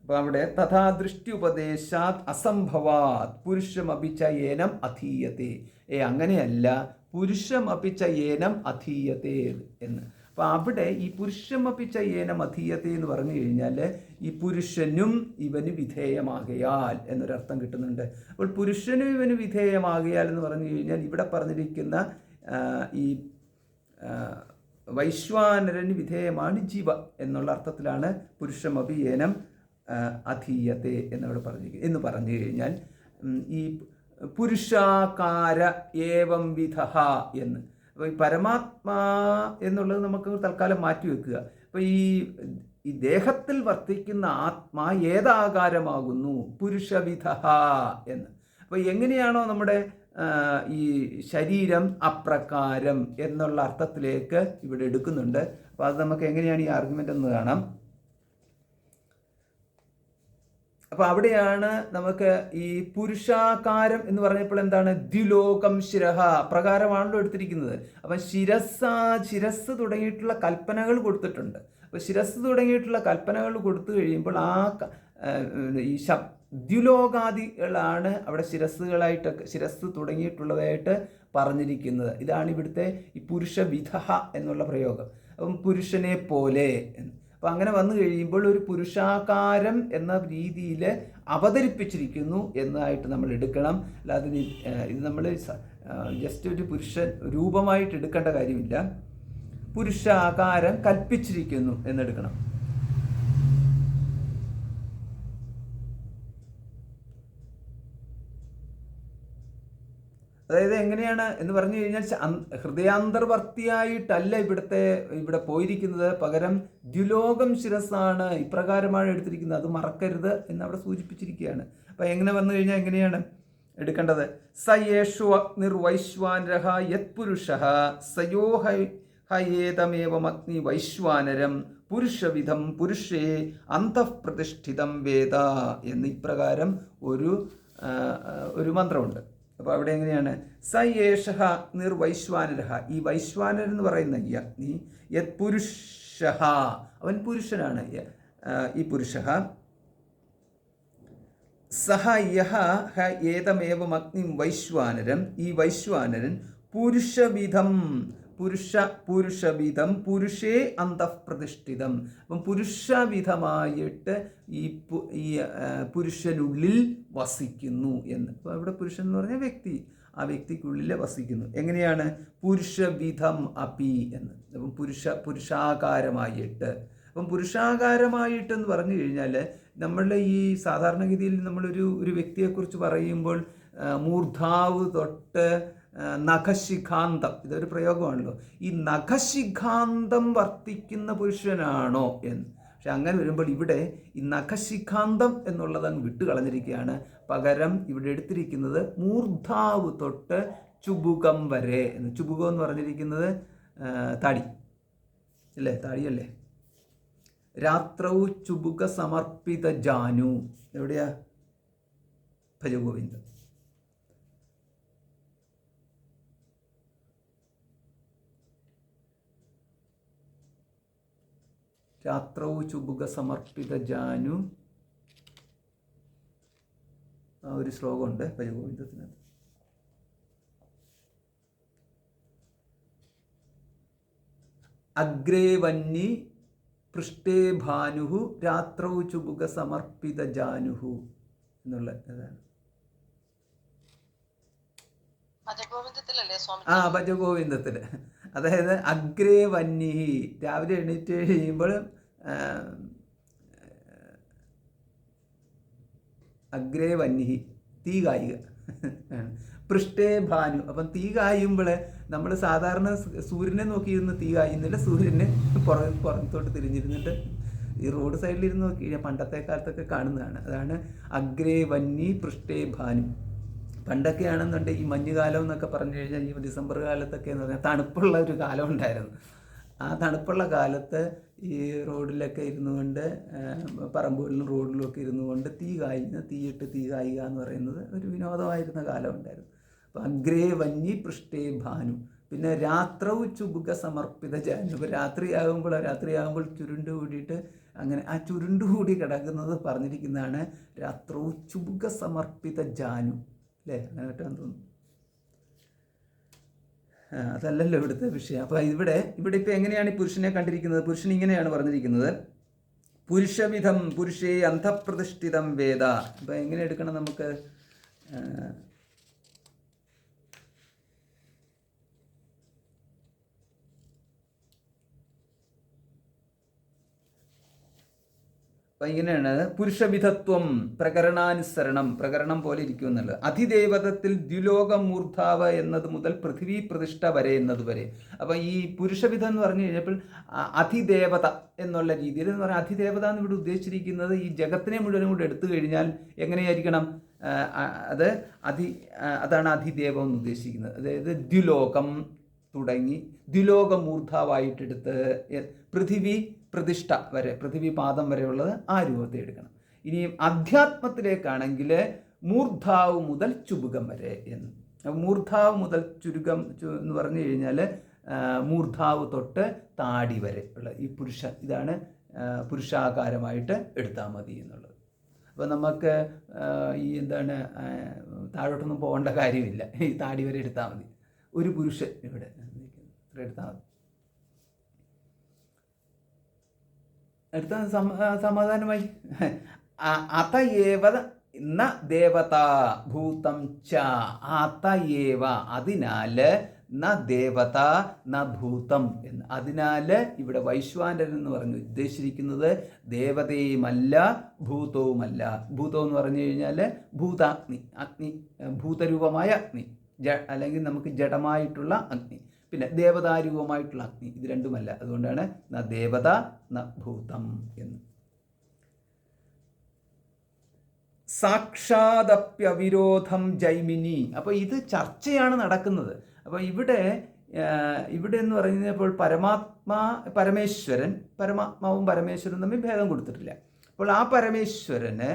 അപ്പോൾ അവിടെ തഥാ ദൃഷ്ടി ഉപദേശാത് അസംഭവാത് പുരുഷമപിച്ച ഏനം അധീയത്തെ. അങ്ങനെയല്ല, പുരുഷമപിച്ച ഏനം അധീയത്തെ എന്ന്. അപ്പോൾ അവിടെ ഈ പുരുഷമപിച്ച ഏനം അധീയത്തെ എന്ന് പറഞ്ഞു കഴിഞ്ഞാൽ ഈ പുരുഷനും ഇവന് വിധേയമാകയാൽ എന്നൊരർത്ഥം കിട്ടുന്നുണ്ട്. അപ്പോൾ പുരുഷനും ഇവന് വിധേയമാകയാൽ എന്ന് പറഞ്ഞു കഴിഞ്ഞാൽ ഇവിടെ പറഞ്ഞിരിക്കുന്ന ഈ വൈശ്വാനരന് വിധേയമാണ് ജീവ എന്നുള്ള അർത്ഥത്തിലാണ് പുരുഷമപി ഏനം അധീയത്തെ എന്നവിടെ എന്ന് പറഞ്ഞു കഴിഞ്ഞാൽ ഈ പുരുഷാകാര ഏവം വിധ എന്ന്. അപ്പോൾ ഈ പരമാത്മാ എന്നുള്ളത് നമുക്ക് തൽക്കാലം മാറ്റിവെക്കുക. അപ്പോൾ ഈ ദേഹത്തിൽ വർത്തിക്കുന്ന ആത്മാ ഏതാകാരമാകുന്നു? പുരുഷവിധ എന്ന്. അപ്പോൾ എങ്ങനെയാണോ നമ്മുടെ ഈ ശരീരം അപ്രകാരം എന്നുള്ള അർത്ഥത്തിലേക്ക് ഇവിടെ എടുക്കുന്നുണ്ട്. അപ്പോൾ അത് നമുക്ക് എങ്ങനെയാണ് ഈ ആർഗ്യുമെൻ്റ് എന്ന് കാണാം. അപ്പോൾ അവിടെയാണ് നമുക്ക് ഈ പുരുഷാകാരം എന്ന് പറഞ്ഞപ്പോൾ എന്താണ്? ദ്വിലോകം ശിരഹ പ്രകാരമാണല്ലോ എടുത്തിരിക്കുന്നത്. അപ്പം ശിരസ് തുടങ്ങിയിട്ടുള്ള കൽപ്പനകൾ കൊടുത്തിട്ടുണ്ട്. അപ്പോൾ ശിരസ് തുടങ്ങിയിട്ടുള്ള കൽപ്പനകൾ കൊടുത്തു കഴിയുമ്പോൾ ഈ ദ്വിലോകാദികളാണ് അവിടെ ശിരസ് തുടങ്ങിയിട്ടുള്ളതായിട്ട് പറഞ്ഞിരിക്കുന്നത്. ഇതാണ് ഇവിടുത്തെ ഈ പുരുഷവിധ എന്നുള്ള പ്രയോഗം. അപ്പം പുരുഷനെ പോലെ എന്ന്. അപ്പം അങ്ങനെ വന്നു കഴിയുമ്പോൾ ഒരു പുരുഷാകാരം എന്ന രീതിയിൽ അവതരിപ്പിച്ചിരിക്കുന്നു എന്നതായിട്ട് നമ്മൾ എടുക്കണം. അല്ലാതെ ഇത് നമ്മൾ ജസ്റ്റ് ഒരു പുരുഷൻ രൂപമായിട്ട് എടുക്കേണ്ട കാര്യമില്ല. പുരുഷാകാരം കൽപ്പിച്ചിരിക്കുന്നു എന്നെടുക്കണം. അതായത് എങ്ങനെയാണ് എന്ന് പറഞ്ഞു കഴിഞ്ഞാൽ ഹൃദയാന്തർവർത്തിയായിട്ടല്ല ഇവിടെ പോയിരിക്കുന്നത്, പകരം ദ്വിലോകം ശിരസ്സാണ്, ഇപ്രകാരമാണ് എടുത്തിരിക്കുന്നത്. അത് മറക്കരുത് എന്നവിടെ സൂചിപ്പിച്ചിരിക്കുകയാണ്. അപ്പം എങ്ങനെ വന്നു കഴിഞ്ഞാൽ എങ്ങനെയാണ് എടുക്കേണ്ടത്? സയേഷു അഗ്നിർവൈശ്വാനരഃ യത് പുരുഷഃ സയോ ഹയേതമേവമഗ്നി വൈശ്വാനരം പുരുഷവിധം പുരുഷേ അന്തഃപ്രതിഷ്ഠിതം വേദ എന്ന് ഇപ്രകാരം ഒരു മന്ത്രമുണ്ട്. അപ്പോൾ അവിടെ എങ്ങനെയാണ്? സയേഷഃ നിർവൈശ്വാനരഃ, ഈ വൈശ്വാനരൻ എന്ന് പറയുന്ന ഈ അഗ്നി യത് പുരുഷഃ, അവൻ പുരുഷനാണ്. ഈ പുരുഷഃ സഹ യഹ ഏതമേവം അഗ്നിം വൈശ്വാനരം, ഈ വൈശ്വാനരൻ പുരുഷവിധം പുരുഷേ അന്തഃപ്രതിഷ്ഠിതം. അപ്പം പുരുഷവിധമായിട്ട് ഈ പുരുഷനുള്ളിൽ വസിക്കുന്നു എന്ന്. അപ്പോൾ ഇവിടെ പുരുഷൻ എന്ന് പറഞ്ഞാൽ വ്യക്തി, ആ വ്യക്തിക്കുള്ളിൽ വസിക്കുന്നു. എങ്ങനെയാണ്? പുരുഷവിധം അപി എന്ന്. അപ്പം പുരുഷാകാരമായിട്ട്. അപ്പം പുരുഷാകാരമായിട്ടെന്ന് പറഞ്ഞു കഴിഞ്ഞാൽ നമ്മളുടെ ഈ സാധാരണഗതിയിൽ നമ്മളൊരു വ്യക്തിയെക്കുറിച്ച് പറയുമ്പോൾ മൂർധാവ് തൊട്ട് നഖശിഖാന്തം, ഇതൊരു പ്രയോഗമാണല്ലോ, ഈ നഖശിഖാന്തം വർത്തിക്കുന്ന പുരുഷനാണോ എന്ന്. പക്ഷെ അങ്ങനെ വരുമ്പോൾ ഇവിടെ ഈ നഖശിഖാന്തം എന്നുള്ളത് അങ്ങ് വിട്ടുകളഞ്ഞിരിക്കുകയാണ്. പകരം ഇവിടെ എടുത്തിരിക്കുന്നത് മൂർധാവ് തൊട്ട് ചുബുകം വരെ എന്ന്. ചുബുകം എന്ന് പറഞ്ഞിരിക്കുന്നത് താടി അല്ലേ, താടിയല്ലേ. രാത്രൗ ചുബുക സമർപ്പിത ജാനു, എവിടെയാ? ഭജഗോവിന്ദം. രാത്രൗ ചുബുക സമർപ്പിത ജാനു, ആ ഒരു ശ്ലോകമുണ്ട് ഭജഗോവിന്ദത്തിനകത്ത്. അഗ്രേ വന്നി പൃഷ്ടേ ഭാനുഹു രാത്രൗ ചുബുക സമർപ്പിത ജാനുഹു എന്നുള്ള ഇതാണ്. ആ ഭജഗോവിന്ദത്തിൽ. അതായത് അഗ്രേ വന്നി, രാവിലെ എണീറ്റ് കഴിയുമ്പോൾ അഗ്രേ വന്നി, തീ കായുക. പൃഷ്ടേ ഭാനു, അപ്പം തീ കായുമ്പോൾ നമ്മൾ സാധാരണ സൂര്യനെ നോക്കിയിരുന്ന് തീ കായുന്നില്ല, സൂര്യന് പുറത്തോട്ട് തിരിഞ്ഞിരുന്നിട്ട് ഈ റോഡ് സൈഡിലിരുന്ന് നോക്കി കഴിഞ്ഞാൽ പണ്ടത്തെ കാലത്തൊക്കെ കാണുന്നതാണ്. അതാണ് അഗ്രേ വന്നി പൃഷ്ടേ ഭാനു. പണ്ടൊക്കെ ആണെന്നുണ്ടെങ്കിൽ ഈ മഞ്ഞുകാലം എന്നൊക്കെ പറഞ്ഞു കഴിഞ്ഞാൽ ഈ ഡിസംബർ കാലത്തൊക്കെ എന്ന് പറഞ്ഞാൽ തണുപ്പുള്ള ഒരു കാലം ഉണ്ടായിരുന്നു. ആ തണുപ്പുള്ള കാലത്ത് ഈ റോഡിലൊക്കെ ഇരുന്നു കൊണ്ട്, പറമ്പുകളിലും റോഡിലും ഒക്കെ ഇരുന്നു കൊണ്ട് തീയിട്ട് തീ കായുക എന്ന് പറയുന്നത് ഒരു വിനോദമായിരുന്ന കാലം ഉണ്ടായിരുന്നു. അപ്പോൾ അഗ്രേ വന്നി പൃഷ്ടേ ഭാനു. പിന്നെ രാത്രൗ ചുബുക സമർപ്പിത ജാനു. ഇപ്പോൾ രാത്രിയാകുമ്പോൾ ചുരുണ്ട് കൂടിയിട്ട് അങ്ങനെ ആ ചുരുണ്ടുകൂടി കിടക്കുന്നത് പറഞ്ഞിരിക്കുന്നതാണ് രാത്രൗ ചുബുക സമർപ്പിത ജാനു അല്ലേ, അങ്ങനെ പറ്റാന്ന് തോന്നുന്നു. അതല്ലല്ലോ ഇവിടുത്തെ വിഷയം. അപ്പോൾ ഇവിടെ ഇപ്പോൾ എങ്ങനെയാണ് ഈ പുരുഷനെ കണ്ടിരിക്കുന്നത്? പുരുഷൻ ഇങ്ങനെയാണ് പറഞ്ഞിരിക്കുന്നത്, പുരുഷവിധം പുരുഷേ അന്ധപ്രതിഷ്ഠിതം വേദ. അപ്പോൾ എങ്ങനെ എടുക്കണം നമുക്ക്? അപ്പം ഇങ്ങനെയാണ് പുരുഷവിധത്വം പ്രകരണാനുസരണം, പ്രകരണം പോലെ ഇരിക്കും എന്നുള്ളത്. അധിദേവതത്തിൽ ദ്വിലോകമൂർധാവ് എന്നത് മുതൽ പൃഥ്വി പ്രതിഷ്ഠ വരെ എന്നതുവരെ. അപ്പം ഈ പുരുഷവിധം എന്ന് പറഞ്ഞു കഴിഞ്ഞപ്പോൾ അധിദേവത എന്നുള്ള രീതിയിൽ എന്ന് പറഞ്ഞാൽ അധിദേവത എന്ന് ഇവിടെ ഉദ്ദേശിച്ചിരിക്കുന്നത് ഈ ജഗത്തിനെ മുഴുവനും കൂടെ എടുത്തു കഴിഞ്ഞാൽ എങ്ങനെയായിരിക്കണം? അതാണ് അധിദേവം എന്ന് ഉദ്ദേശിക്കുന്നത്. അതായത് ദ്വിലോകം തുടങ്ങി ദ്വിലോകമൂർധാവായിട്ടെടുത്ത് പൃഥിവി പ്രതിഷ്ഠ വരെ, പൃഥിവി പാദം വരെയുള്ളത് ആ രൂപത്തെ എടുക്കണം. ഇനിയും അധ്യാത്മത്തിലേക്കാണെങ്കിൽ മൂർധാവ് മുതൽ ചുബുകം വരെ എന്ന്. മൂർധാവ് മുതൽ ചുരുക്കം എന്ന് പറഞ്ഞു കഴിഞ്ഞാൽ മൂർധാവ് തൊട്ട് താടി വരെ ഉള്ള ഈ ഇതാണ് പുരുഷാകാരമായിട്ട് എടുത്താൽ മതി എന്നുള്ളത്. അപ്പോൾ നമുക്ക് ഈ താഴോട്ടൊന്നും പോകേണ്ട കാര്യമില്ല, ഈ താടി വരെ എടുത്താൽ മതി. ഒരു പുരുഷൻ ഇവിടെ എടുത്താൽ മതി. എടുത്താൽ സമാധാനമായി. അതയേവ ന ദേവത ഭൂതം ച. അതയേവ, അതിനാൽ, ന ദേവത ന ഭൂതം എന്ന്. അതിനാൽ ഇവിടെ വൈശ്വാനരൻ എന്ന് പറഞ്ഞു ഉദ്ദേശിച്ചിരിക്കുന്നത് ദേവതയുമല്ല ഭൂതവുമല്ല. ഭൂതം എന്ന് പറഞ്ഞു കഴിഞ്ഞാൽ ഭൂതാഗ്നി, അഗ്നി, ഭൂതരൂപമായ അഗ്നി, അല്ലെങ്കിൽ നമുക്ക് ജഡമായിട്ടുള്ള അഗ്നി, പിന്നെ ദേവതാരൂപമായിട്ടുള്ള അഗ്നി, ഇത് രണ്ടുമല്ല. അതുകൊണ്ടാണ് ന ദേവത ന ഭൂതം എന്ന്. സാക്ഷാദപ്യവിരോധം ജൈമിനി. അപ്പോൾ ഇത് ചർച്ചയാണ് നടക്കുന്നത്. അപ്പോൾ ഇവിടെ എന്ന് പറയുന്നപ്പോൾ പരമാത്മാവും പരമേശ്വരനും തമ്മിൽ ഭേദം കൊടുത്തിട്ടില്ല. അപ്പോൾ ആ പരമേശ്വരന്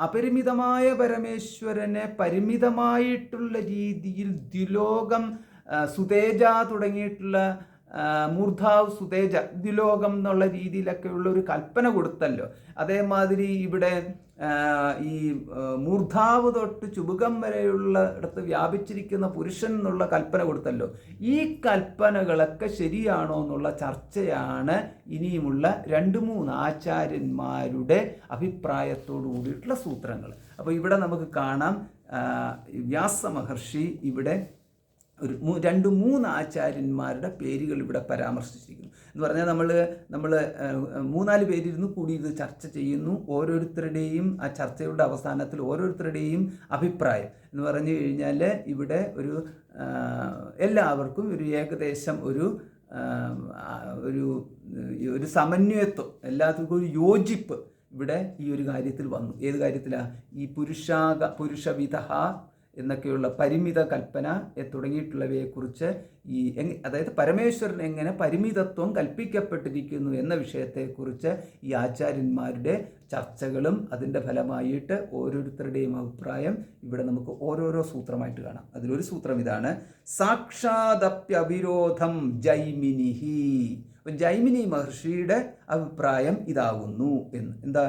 അപരിമിതമായ പരമേശ്വരനെ പരിമിതമായിട്ടുള്ള രീതിയിൽ ദ്വിലോകം, സുതേജ തുടങ്ങിയിട്ടുള്ള മൂർധാവ്, സുതേജ, ദ്വിലോകം എന്നുള്ള രീതിയിലൊക്കെ ഉള്ള ഒരു കൽപ്പന കൊടുത്തല്ലോ. അതേമാതിരി ഇവിടെ ഈ മൂർധാവ് തൊട്ട് ചുബുകം വരെയുള്ള ഇടത്ത് വ്യാപിച്ചിരിക്കുന്ന പുരുഷൻ എന്നുള്ള കൽപ്പന കൊടുത്തല്ലോ. ഈ കൽപ്പനകളൊക്കെ ശരിയാണോ എന്നുള്ള ചർച്ചയാണ് ഇനിയുമുള്ള 2-3 ആചാര്യന്മാരുടെ അഭിപ്രായത്തോടു കൂടിയിട്ടുള്ള സൂത്രങ്ങൾ. അപ്പോൾ ഇവിടെ നമുക്ക് കാണാം വ്യാസമഹർഷി ഇവിടെ ഒരു 2-3 ആചാര്യന്മാരുടെ പേരുകൾ ഇവിടെ പരാമർശിച്ചിരിക്കുന്നു. എന്ന് പറഞ്ഞാൽ നമ്മൾ 3-4 പേരിരുന്ന് കൂടി ഇത് ചർച്ച ചെയ്യുന്നു. ഓരോരുത്തരുടെയും ആ ചർച്ചയുടെ അവസാനത്തിൽ ഓരോരുത്തരുടെയും അഭിപ്രായം എന്ന് പറഞ്ഞു കഴിഞ്ഞാൽ ഇവിടെ എല്ലാവർക്കും ഒരു ഏകദേശം ഒരു സമന്വയത്വം, എല്ലാവർക്കും ഒരു യോജിപ്പ് ഇവിടെ ഈ ഒരു കാര്യത്തിൽ വന്നു. ഏത് കാര്യത്തിലാണ്? ഈ പുരുഷവിധ എന്നൊക്കെയുള്ള പരിമിത കൽപ്പന തുടങ്ങിയിട്ടുള്ളവയെക്കുറിച്ച് അതായത് പരമേശ്വരൻ എങ്ങനെ പരിമിതത്വം കൽപ്പിക്കപ്പെട്ടിരിക്കുന്നു എന്ന വിഷയത്തെക്കുറിച്ച് ഈ ആചാര്യന്മാരുടെ ചർച്ചകളും അതിൻ്റെ ഫലമായിട്ട് ഓരോരുത്തരുടെയും അഭിപ്രായം ഇവിടെ നമുക്ക് ഓരോരോ സൂത്രമായിട്ട് കാണാം. അതിലൊരു സൂത്രം ഇതാണ്: സാക്ഷാദപ്യവിരോധം ജൈമിനിഹി. അപ്പം ജൈമിനി മഹർഷിയുടെ അഭിപ്രായം ഇതാകുന്നു എന്ന്. എന്താ?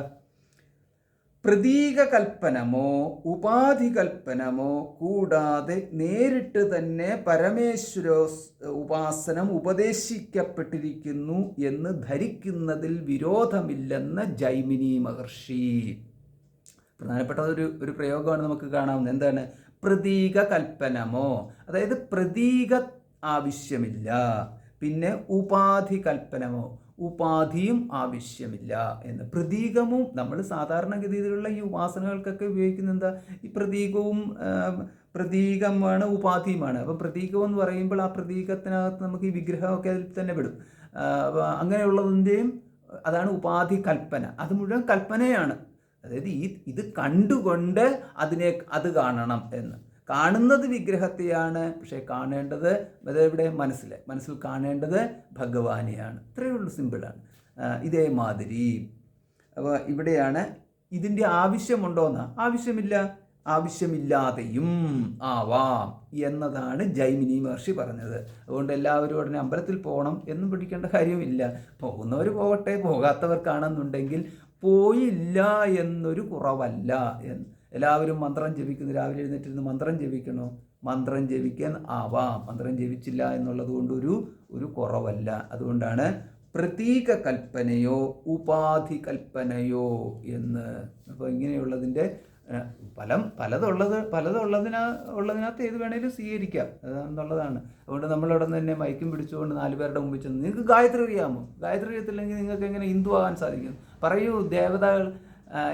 പ്രതീക കൽപ്പനമോ ഉപാധി കൽപ്പനമോ കൂടാതെ നേരിട്ട് തന്നെ പരമേശ്വര ഉപാസനം ഉപദേശിക്കപ്പെട്ടിരിക്കുന്നു എന്ന് ധരിക്കുന്നതിൽ വിരോധമില്ലെന്ന് ജൈമിനി മഹർഷി. പ്രധാനപ്പെട്ട ഒരു പ്രയോഗമാണ് നമുക്ക് കാണാവുന്നത്. എന്താണ്? പ്രതീക കൽപ്പനമോ, അതായത് പ്രതീക ആവശ്യമില്ല. പിന്നെ ഉപാധി കൽപ്പനമോ, ഉപാധിയും ആവശ്യമില്ല എന്ന്. പ്രതീകവും നമ്മൾ സാധാരണഗതിയിലുള്ള ഈ ഉപാസനകൾക്കൊക്കെ ഉപയോഗിക്കുന്ന എന്താ? ഈ പ്രതീകമാണ്, ഉപാധിയുമാണ്. അപ്പം പ്രതീകം എന്ന് പറയുമ്പോൾ ആ പ്രതീകത്തിനകത്ത് നമുക്ക് ഈ വിഗ്രഹമൊക്കെ അതിൽ തന്നെ വിടും. അങ്ങനെയുള്ളതിൻ്റെയും അതാണ് ഉപാധി കൽപ്പന. അത് മുഴുവൻ കൽപ്പനയാണ്. അതായത് ഇത് കണ്ടുകൊണ്ട് അത് കാണണം എന്ന്. കാണുന്നത് വിഗ്രഹത്തെയാണ്, പക്ഷേ കാണേണ്ടത് അതെവിടെ? മനസ്സിൽ കാണേണ്ടത് ഭഗവാനെയാണ്. ഇത്രയേ ഉള്ളൂ, സിമ്പിളാണ്. ഇതേമാതിരി അപ്പോൾ ഇവിടെയാണ് ഇതിൻ്റെ ആവശ്യമുണ്ടോയെന്ന്. ആവശ്യമില്ല, ആവശ്യമില്ലാതെയും ആവാം എന്നതാണ് ജൈമിനി മഹർഷി പറഞ്ഞത്. അതുകൊണ്ട് എല്ലാവരും ഉടനെ അമ്പലത്തിൽ പോകണം എന്നും പഠിക്കേണ്ട കാര്യമില്ല. പോകുന്നവർ പോകട്ടെ, പോകാത്തവർക്കാണെന്നുണ്ടെങ്കിൽ പോയില്ല എന്നൊരു കുറവല്ല എന്ന്. എല്ലാവരും മന്ത്രം ജപിക്കുന്നു, രാവിലെ എഴുന്നേറ്റിരുന്ന് മന്ത്രം ജപിക്കണോ? മന്ത്രം ജപിക്കാൻ ആവാം. മന്ത്രം ജപിച്ചില്ല എന്നുള്ളത് കൊണ്ട് ഒരു കുറവല്ല. അതുകൊണ്ടാണ് പ്രതീക കൽപ്പനയോ ഉപാധി കൽപ്പനയോ എന്ന്. അപ്പോൾ ഇങ്ങനെയുള്ളതിൻ്റെ പലതുള്ളതിനകത്ത് ഏത് വേണേലും സ്വീകരിക്കാം എന്നുള്ളതാണ്. അതുകൊണ്ട് നമ്മളവിടെ തന്നെ മൈക്കും പിടിച്ചുകൊണ്ട് 4 പേരുടെ മുമ്പിൽ ചെന്ന്, നിങ്ങൾക്ക് ഗായത്രി അറിയാമോ? ഗായത്രി അറിയത്തില്ലെങ്കിൽ നിങ്ങൾക്ക് എങ്ങനെ ഹിന്ദു ആകാൻ സാധിക്കും? പറയൂ,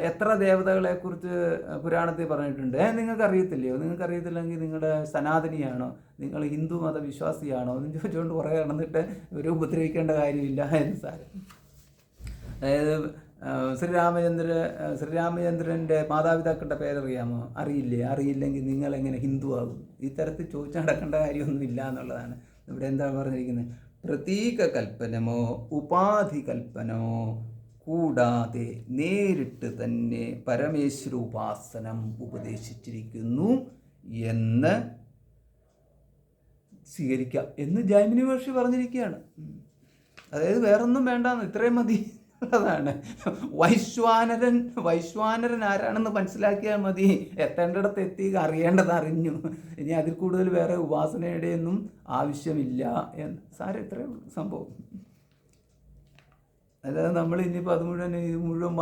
എത്ര ദേവതകളെക്കുറിച്ച് പുരാണത്തിൽ പറഞ്ഞിട്ടുണ്ട്. നിങ്ങൾക്ക് അറിയത്തില്ലയോ? നിങ്ങൾക്ക് അറിയത്തില്ലെങ്കിൽ നിങ്ങളുടെ സനാതനിയാണോ, നിങ്ങൾ ഹിന്ദു മതവിശ്വാസിയാണോ എന്ന് ചോദിച്ചുകൊണ്ട് കുറേ നടന്നിട്ട് ഇവരെ ഉപദ്രവിക്കേണ്ട കാര്യമില്ല എന്ന് സാരം. അതായത് ശ്രീരാമചന്ദ്രൻ്റെ മാതാപിതാക്കളുടെ പേരറിയാമോ? അറിയില്ലെങ്കിൽ നിങ്ങളെങ്ങനെ ഹിന്ദു ആകും? ഈ തരത്തിൽ ചോദിച്ചു നടക്കേണ്ട കാര്യമൊന്നുമില്ല എന്നുള്ളതാണ് ഇവിടെ എന്താ പറഞ്ഞിരിക്കുന്നത്. പ്രതീക കൽപ്പനമോ ഉപാധി കൽപ്പനമോ കൂടാതെ നേരിട്ട് തന്നെ പരമേശ്വര ഉപാസനം ഉപദേശിച്ചിരിക്കുന്നു എന്ന് സ്വീകരിക്കാം എന്ന് ജൈമിനി മഹർഷി പറഞ്ഞിരിക്കുകയാണ്. അതായത് വേറൊന്നും വേണ്ടാന്ന്, ഇത്രയും മതി അതാണ്. വൈശ്വാനരൻ ആരാണെന്ന് മനസ്സിലാക്കിയാൽ മതി. എത്തേണ്ടിടത്ത് എത്തി, അറിയേണ്ടത് അറിഞ്ഞു. ഇനി അതിൽ കൂടുതൽ വേറെ ഉപാസനയുടെ ഒന്നും ആവശ്യമില്ല എന്ന് സാരം. ഇത്രയേ ഉള്ളൂ സംഭവം. അതായത് നമ്മൾ ഇനിയിപ്പോൾ ഇത് മുഴുവൻ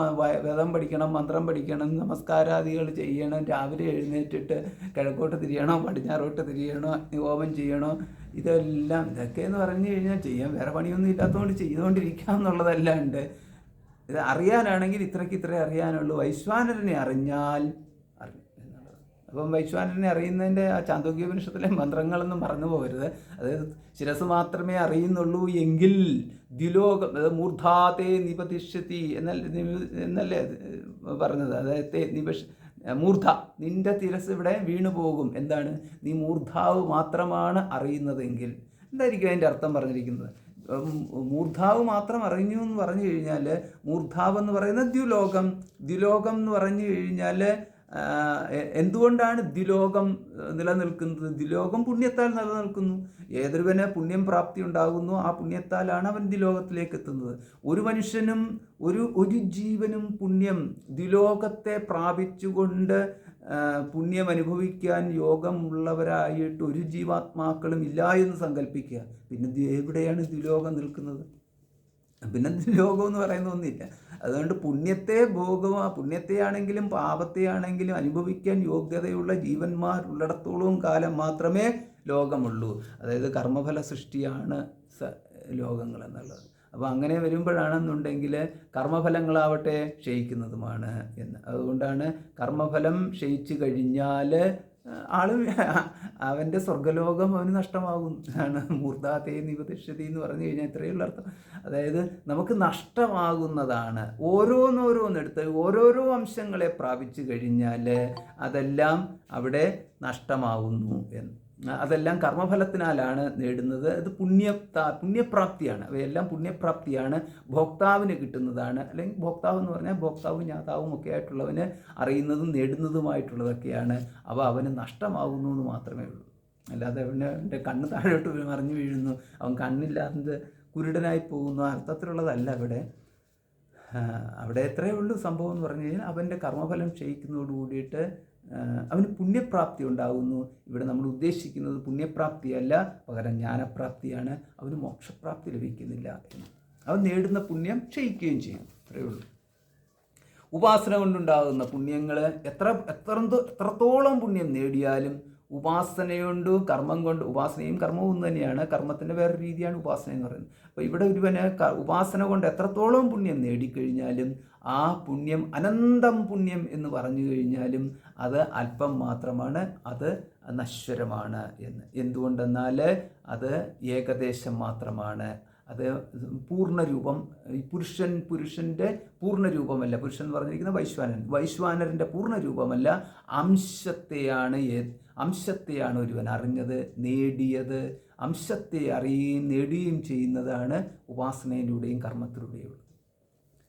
വേദം പഠിക്കണം, മന്ത്രം പഠിക്കണം, നമസ്കാരാദികൾ ചെയ്യണം, രാവിലെ എഴുന്നേറ്റിട്ട് കിഴക്കോട്ട് തിരിയണോ പടിഞ്ഞാറോട്ട് തിരിയണോ, ഹോമം ചെയ്യണോ, ഇതൊക്കെ എന്ന് പറഞ്ഞു കഴിഞ്ഞാൽ ചെയ്യാൻ വേറെ പണിയൊന്നും ഇല്ലാത്തതുകൊണ്ട് ചെയ്തുകൊണ്ടിരിക്കുക എന്നുള്ളതല്ലാണ്ട് ഇത് അറിയാനാണെങ്കിൽ ഇത്രേ അറിയാനുള്ളൂ. വൈശ്വാനരനെ അറിഞ്ഞാൽ എന്നുള്ളത്. അപ്പം വൈശ്വാനരനെ അറിയുന്നതിൻ്റെ ആ ചാന്തോക്യോപനിഷത്തിലെ മന്ത്രങ്ങളൊന്നും മറന്നു പോകരുത്. അതായത് ശിരസ് മാത്രമേ അറിയുന്നുള്ളൂ എങ്കിൽ ദ്വിലോകം, അതായത് മൂർധാതേ നിപതിഷ്യതി എന്നല്ലേ പറഞ്ഞത്. അതായത് മൂർധ, നിന്റെ തിരസ് ഇവിടെ വീണു പോകും. എന്താണ്? നീ മൂർധാവ് മാത്രമാണ് അറിയുന്നതെങ്കിൽ. എന്തായിരിക്കും അതിൻ്റെ അർത്ഥം പറഞ്ഞിരിക്കുന്നത്? മൂർധാവ് മാത്രം അറിഞ്ഞു എന്ന് പറഞ്ഞു കഴിഞ്ഞാൽ, മൂർധാവ് എന്ന് പറയുന്നത് ദ്വിലോകം എന്ന് പറഞ്ഞു കഴിഞ്ഞാൽ എന്തുകൊണ്ടാണ് ദ്വിലോകം നിലനിൽക്കുന്നത്? ദ്വിലോകം പുണ്യത്താൽ നിലനിൽക്കുന്നു. ഏതൊരുവന് പുണ്യം പ്രാപ്തി ഉണ്ടാകുന്നു ആ പുണ്യത്താലാണ് അവൻ ദ്വിലോകത്തിലേക്ക് എത്തുന്നത്. ഒരു മനുഷ്യനും ഒരു ജീവനും പുണ്യം ദ്വിലോകത്തെ പ്രാപിച്ചുകൊണ്ട് പുണ്യം അനുഭവിക്കാൻ യോഗമുള്ളവരായിട്ട് ഒരു ജീവാത്മാക്കളും ഇല്ല എന്ന് സങ്കല്പിക്കുക. പിന്നെ എവിടെയാണ് ദ്വിലോകം നിൽക്കുന്നത്? പിന്നെ ദ്വിലോകം എന്ന് പറയുന്ന ഒന്നില്ല. അതുകൊണ്ട് പുണ്യത്തെയാണെങ്കിലും പാപത്തെയാണെങ്കിലും അനുഭവിക്കാൻ യോഗ്യതയുള്ള ജീവന്മാരുള്ളിടത്തോളം കാലം മാത്രമേ ലോകമുള്ളൂ. അതായത് കർമ്മഫല സൃഷ്ടിയാണ് ലോകങ്ങൾ എന്നുള്ളത്. അപ്പോൾ അങ്ങനെ വരുമ്പോഴാണെന്നുണ്ടെങ്കിൽ കർമ്മഫലങ്ങളാവട്ടെ ക്ഷയിക്കുന്നതുമാണ് എന്ന്. അതുകൊണ്ടാണ് കർമ്മഫലം ക്ഷയിച്ചു കഴിഞ്ഞാൽ അവൻ്റെ സ്വർഗലോകം അവന് നഷ്ടമാകും. ആണ് മൂർധാതേ നിപതിഷ്യതി എന്ന് പറഞ്ഞു കഴിഞ്ഞാൽ ഇത്രയുള്ള അർത്ഥം. അതായത് നമുക്ക് നഷ്ടമാകുന്നതാണ്. ഓരോന്നോരോന്നെടുത്ത് ഓരോരോ അംശങ്ങളെ പ്രാപിച്ചു കഴിഞ്ഞാൽ അതെല്ലാം അവിടെ നഷ്ടമാകുന്നു എന്ന്. അതെല്ലാം കർമ്മഫലത്തിനാലാണ് നേടുന്നത്. അത് പുണ്യപ്രാപ്തിയാണ്. അവയെല്ലാം പുണ്യപ്രാപ്തിയാണ്, ഭോക്താവിന് കിട്ടുന്നതാണ്. അല്ലെങ്കിൽ ഭോക്താവ് എന്ന് പറഞ്ഞാൽ ഭോക്താവും ജ്ഞാതാവും ഒക്കെ ആയിട്ടുള്ളവന് അറിയുന്നതും നേടുന്നതുമായിട്ടുള്ളതൊക്കെയാണ്. അവന് നഷ്ടമാകുന്നു എന്ന് മാത്രമേ ഉള്ളൂ. അല്ലാതെ അവൻ്റെ കണ്ണ് താഴോട്ട് മറിഞ്ഞു വീഴുന്നു, അവൻ കണ്ണില്ലാതെ കുരുടനായി പോകുന്നു, അർത്ഥത്തിലുള്ളതല്ല അവിടെ എത്രയേ ഉള്ളൂ സംഭവം എന്ന് പറഞ്ഞു കഴിഞ്ഞാൽ അവൻ്റെ കർമ്മഫലം ക്ഷയിക്കുന്നതോട് കൂടിയിട്ട് അവന് പുണ്യപ്രാപ്തി ഉണ്ടാകുന്നു. ഇവിടെ നമ്മൾ ഉദ്ദേശിക്കുന്നത് പുണ്യപ്രാപ്തിയല്ല, പകരം ജ്ഞാനപ്രാപ്തിയാണ്. അവന് മോക്ഷപ്രാപ്തി ലഭിക്കുന്നില്ല എന്ന്. അവൻ നേടുന്ന പുണ്യം ക്ഷയിക്കുകയും ചെയ്യും. അത്രയേ ഉള്ളൂ. ഉപാസന കൊണ്ടുണ്ടാകുന്ന പുണ്യങ്ങൾ എത്രത്തോളം പുണ്യം നേടിയാലും ഉപാസനയുണ്ട് കർമ്മം കൊണ്ട്, ഉപാസനയും കർമ്മവും ഒന്ന് തന്നെയാണ്, കർമ്മത്തിൻ്റെ വേറെ രീതിയാണ് ഉപാസന എന്ന് പറയുന്നത്. അപ്പോൾ ഇവിടെ ഒരുവന് ഉപാസന കൊണ്ട് എത്രത്തോളം പുണ്യം നേടിക്കഴിഞ്ഞാലും ആ പുണ്യം അനന്തം പുണ്യം എന്ന് പറഞ്ഞു കഴിഞ്ഞാലും അത് അല്പം മാത്രമാണ്, അത് നശ്വരമാണ് എന്ന്. എന്തുകൊണ്ടെന്നാൽ അത് ഏകദേശം മാത്രമാണ്. അത് പൂർണ്ണരൂപം, പുരുഷൻ്റെ പൂർണ്ണരൂപമല്ല. പുരുഷൻ എന്ന് പറഞ്ഞിരിക്കുന്ന വൈശ്വാനരൻ്റെ പൂർണ്ണരൂപമല്ല. അംശത്തെയാണ് ഒരുവൻ അറിഞ്ഞത്, നേടിയത്. അംശത്തെ നേടുകയും ചെയ്യുന്നതാണ് ഉപാസനയിലൂടെയും കർമ്മത്തിലൂടെയും.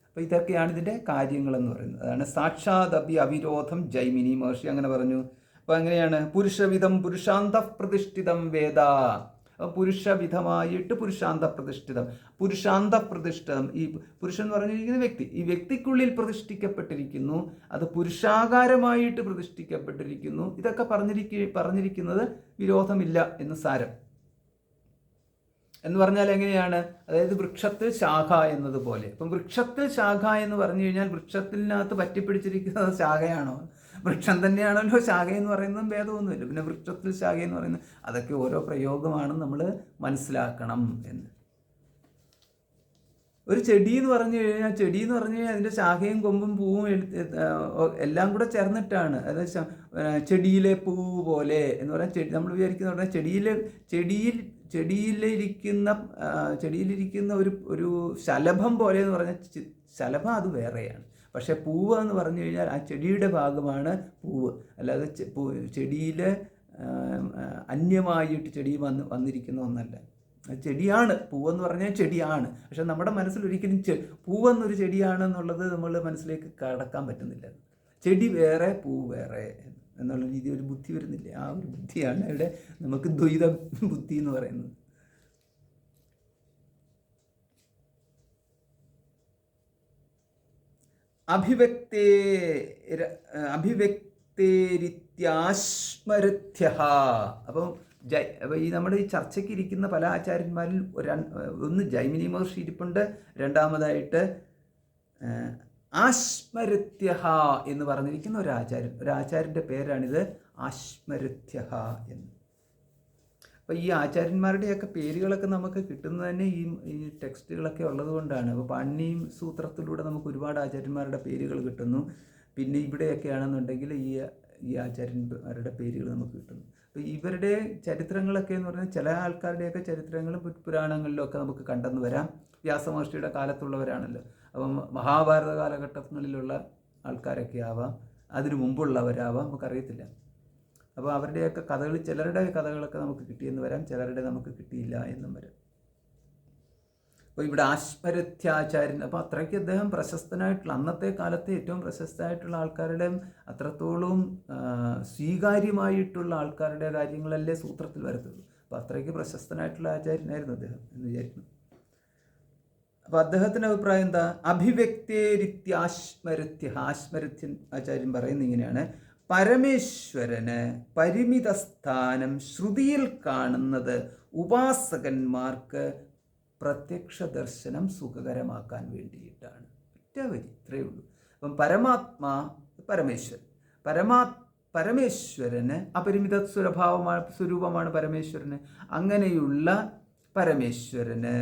അപ്പോൾ ഇതൊക്കെയാണ് ഇതിൻ്റെ കാര്യങ്ങളെന്ന് പറയുന്നത്. അതാണ് സാക്ഷാത് അവിരോധം ജൈമിനി മഹർഷി അങ്ങനെ പറഞ്ഞു. അപ്പോൾ എങ്ങനെയാണ്? പുരുഷവിധം പുരുഷാന്ത പ്രതിഷ്ഠിതം വേദ. പുരുഷവിധമായിട്ട് പുരുഷാന്ത പ്രതിഷ്ഠിതം. ഈ പുരുഷൻ എന്ന് പറഞ്ഞിരിക്കുന്ന വ്യക്തി, ഈ വ്യക്തിക്കുള്ളിൽ പ്രതിഷ്ഠിക്കപ്പെട്ടിരിക്കുന്നു. അത് പുരുഷാകാരമായിട്ട് പ്രതിഷ്ഠിക്കപ്പെട്ടിരിക്കുന്നു. ഇതൊക്കെ പറഞ്ഞിരിക്കുന്നത് വിരോധമില്ല എന്ന് സാരം. എന്ന് പറഞ്ഞാൽ എങ്ങനെയാണ്? അതായത് വൃക്ഷത്തിൽ ശാഖ എന്നതുപോലെ. അപ്പം വൃക്ഷത്തിൽ ശാഖ എന്ന് പറഞ്ഞു കഴിഞ്ഞാൽ വൃക്ഷത്തിനകത്ത് പറ്റിപ്പിടിച്ചിരിക്കുന്നത് ശാഖയാണോ? വൃക്ഷം തന്നെയാണല്ലോ ശാഖ എന്ന് പറയുന്നതും ഭേദമൊന്നുമില്ല. പിന്നെ വൃക്ഷത്തിൽ ശാഖ എന്ന് പറയുന്നത് അതൊക്കെ ഓരോ പ്രയോഗമാണെന്ന് നമ്മൾ മനസ്സിലാക്കണം എന്ന്. ഒരു ചെടി എന്ന് പറഞ്ഞു കഴിഞ്ഞാൽ അതിൻ്റെ ശാഖയും കൊമ്പും പൂവും എല്ലാം കൂടെ ചേർന്നിട്ടാണ്. അതായത് ചെടിയിലെ പൂവ് പോലെ എന്ന് പറഞ്ഞാൽ നമ്മൾ വിചാരിക്കുന്ന പറഞ്ഞാൽ ചെടിയിലിരിക്കുന്ന ഒരു ശലഭം പോലെ എന്ന് പറഞ്ഞാൽ ശലഭം അത് വേറെയാണ്. പക്ഷേ പൂവ് എന്ന് പറഞ്ഞു കഴിഞ്ഞാൽ ആ ചെടിയുടെ ഭാഗമാണ് പൂവ്. അല്ലാതെ ചെടിയിൽ അന്യമായിട്ട് ചെടി വന്നിരിക്കുന്ന ഒന്നല്ല. ചെടിയാണ് പൂവെന്ന് പറഞ്ഞാൽ ചെടിയാണ്. പക്ഷെ നമ്മുടെ മനസ്സിൽ ഒരിക്കലും പൂവെന്നൊരു ചെടിയാണെന്നുള്ളത് നമ്മൾ മനസ്സിലേക്ക് കടക്കാൻ പറ്റുന്നില്ല. ചെടി വേറെ പൂവ് വേറെ എന്നുള്ള രീതി ഒരു ബുദ്ധി വരുന്നില്ല. ആ ഒരു ബുദ്ധിയാണ് ഇവിടെ നമുക്ക് ദ്വൈത ബുദ്ധി എന്ന് പറയുന്നത്. അഭിവ്യക്തേരിത്യാശ്മരഥ്യഃ. അപ്പം ഈ നമ്മുടെ ഈ ചർച്ചയ്ക്ക് ഇരിക്കുന്ന പല ആചാര്യന്മാരിൽ ഒന്ന് ജൈമിനി മഹർഷി ഇരിപ്പുണ്ട്, രണ്ടാമതായിട്ട് ആശ്മരഥ്യഃ എന്ന് പറഞ്ഞിരിക്കുന്ന ഒരാചാര്യൻ്റെ പേരാണിത്, ആശ്മരഥ്യഃ എന്ന്. അപ്പോൾ ഈ ആചാര്യന്മാരുടെയൊക്കെ പേരുകളൊക്കെ നമുക്ക് കിട്ടുന്നത് തന്നെ ഈ ടെക്സ്റ്റുകളൊക്കെ ഉള്ളത് കൊണ്ടാണ്. അപ്പോൾ പാണിനി സൂത്രത്തിലൂടെ നമുക്ക് ഒരുപാട് ആചാര്യന്മാരുടെ പേരുകൾ കിട്ടുന്നു. പിന്നെ ഇവിടെയൊക്കെ ആണെന്നുണ്ടെങ്കിൽ ഈ ആചാര്യന്മാരുടെ പേരുകൾ നമുക്ക് കിട്ടുന്നു. അപ്പോൾ ഇവരുടെ ചരിത്രങ്ങളൊക്കെ എന്ന് പറഞ്ഞാൽ ചില ആൾക്കാരുടെയൊക്കെ ചരിത്രങ്ങളും പുരാണങ്ങളിലൊക്കെ നമുക്ക് കണ്ടെന്ന് വരാം. വ്യാസമഹർഷിയുടെ കാലത്തുള്ളവരാണല്ലോ. അപ്പം മഹാഭാരത കാലഘട്ടങ്ങളിലുള്ള ആൾക്കാരൊക്കെ ആവാം, അതിനു മുമ്പുള്ളവരാവാം, നമുക്കറിയത്തില്ല. അപ്പോൾ അവരുടെയൊക്കെ കഥകൾ, ചിലരുടെ കഥകളൊക്കെ നമുക്ക് കിട്ടിയെന്ന് വരാം, ചിലരുടെ നമുക്ക് കിട്ടിയില്ല എന്നും വരാം. അപ്പോൾ ഇവിടെ ആശ്മരത്യാചാര്യൻ, അപ്പോൾ അത്രയ്ക്ക് അദ്ദേഹം പ്രശസ്തനായിട്ടുള്ള, അന്നത്തെ കാലത്തെ ഏറ്റവും പ്രശസ്തമായിട്ടുള്ള ആൾക്കാരുടെ അത്രത്തോളം സ്വീകാര്യമായിട്ടുള്ള ആൾക്കാരുടെ കാര്യങ്ങളല്ലേ സൂത്രത്തിൽ വരത്തുള്ളൂ. അപ്പോൾ അത്രയ്ക്ക് പ്രശസ്തനായിട്ടുള്ള ആചാര്യനായിരുന്നു അദ്ദേഹം എന്ന് വിചാരിക്കുന്നു. അപ്പോൾ അദ്ദേഹത്തിൻ്റെ അഭിപ്രായം എന്താ? അഭിവ്യക്തേരിത്യാശ്മരത്യ, ആശ്മരത്യൻ ആചാര്യൻ പറയുന്നത് ഇങ്ങനെയാണ്: പരമേശ്വരന് പരിമിത സ്ഥാനം ശ്രുതിയിൽ കാണുന്നത് ഉപാസകന്മാർക്ക് പ്രത്യക്ഷ ദർശനം സുഖകരമാക്കാൻ വേണ്ടിയിട്ടാണ്. ഇത്രയേ ഉള്ളൂ. അപ്പം പരമാത്മാ പരമേശ്വരൻ, പരമേശ്വരന് അപരിമിത സ്വരൂപമാണ് പരമേശ്വരന്. അങ്ങനെയുള്ള പരമേശ്വരന്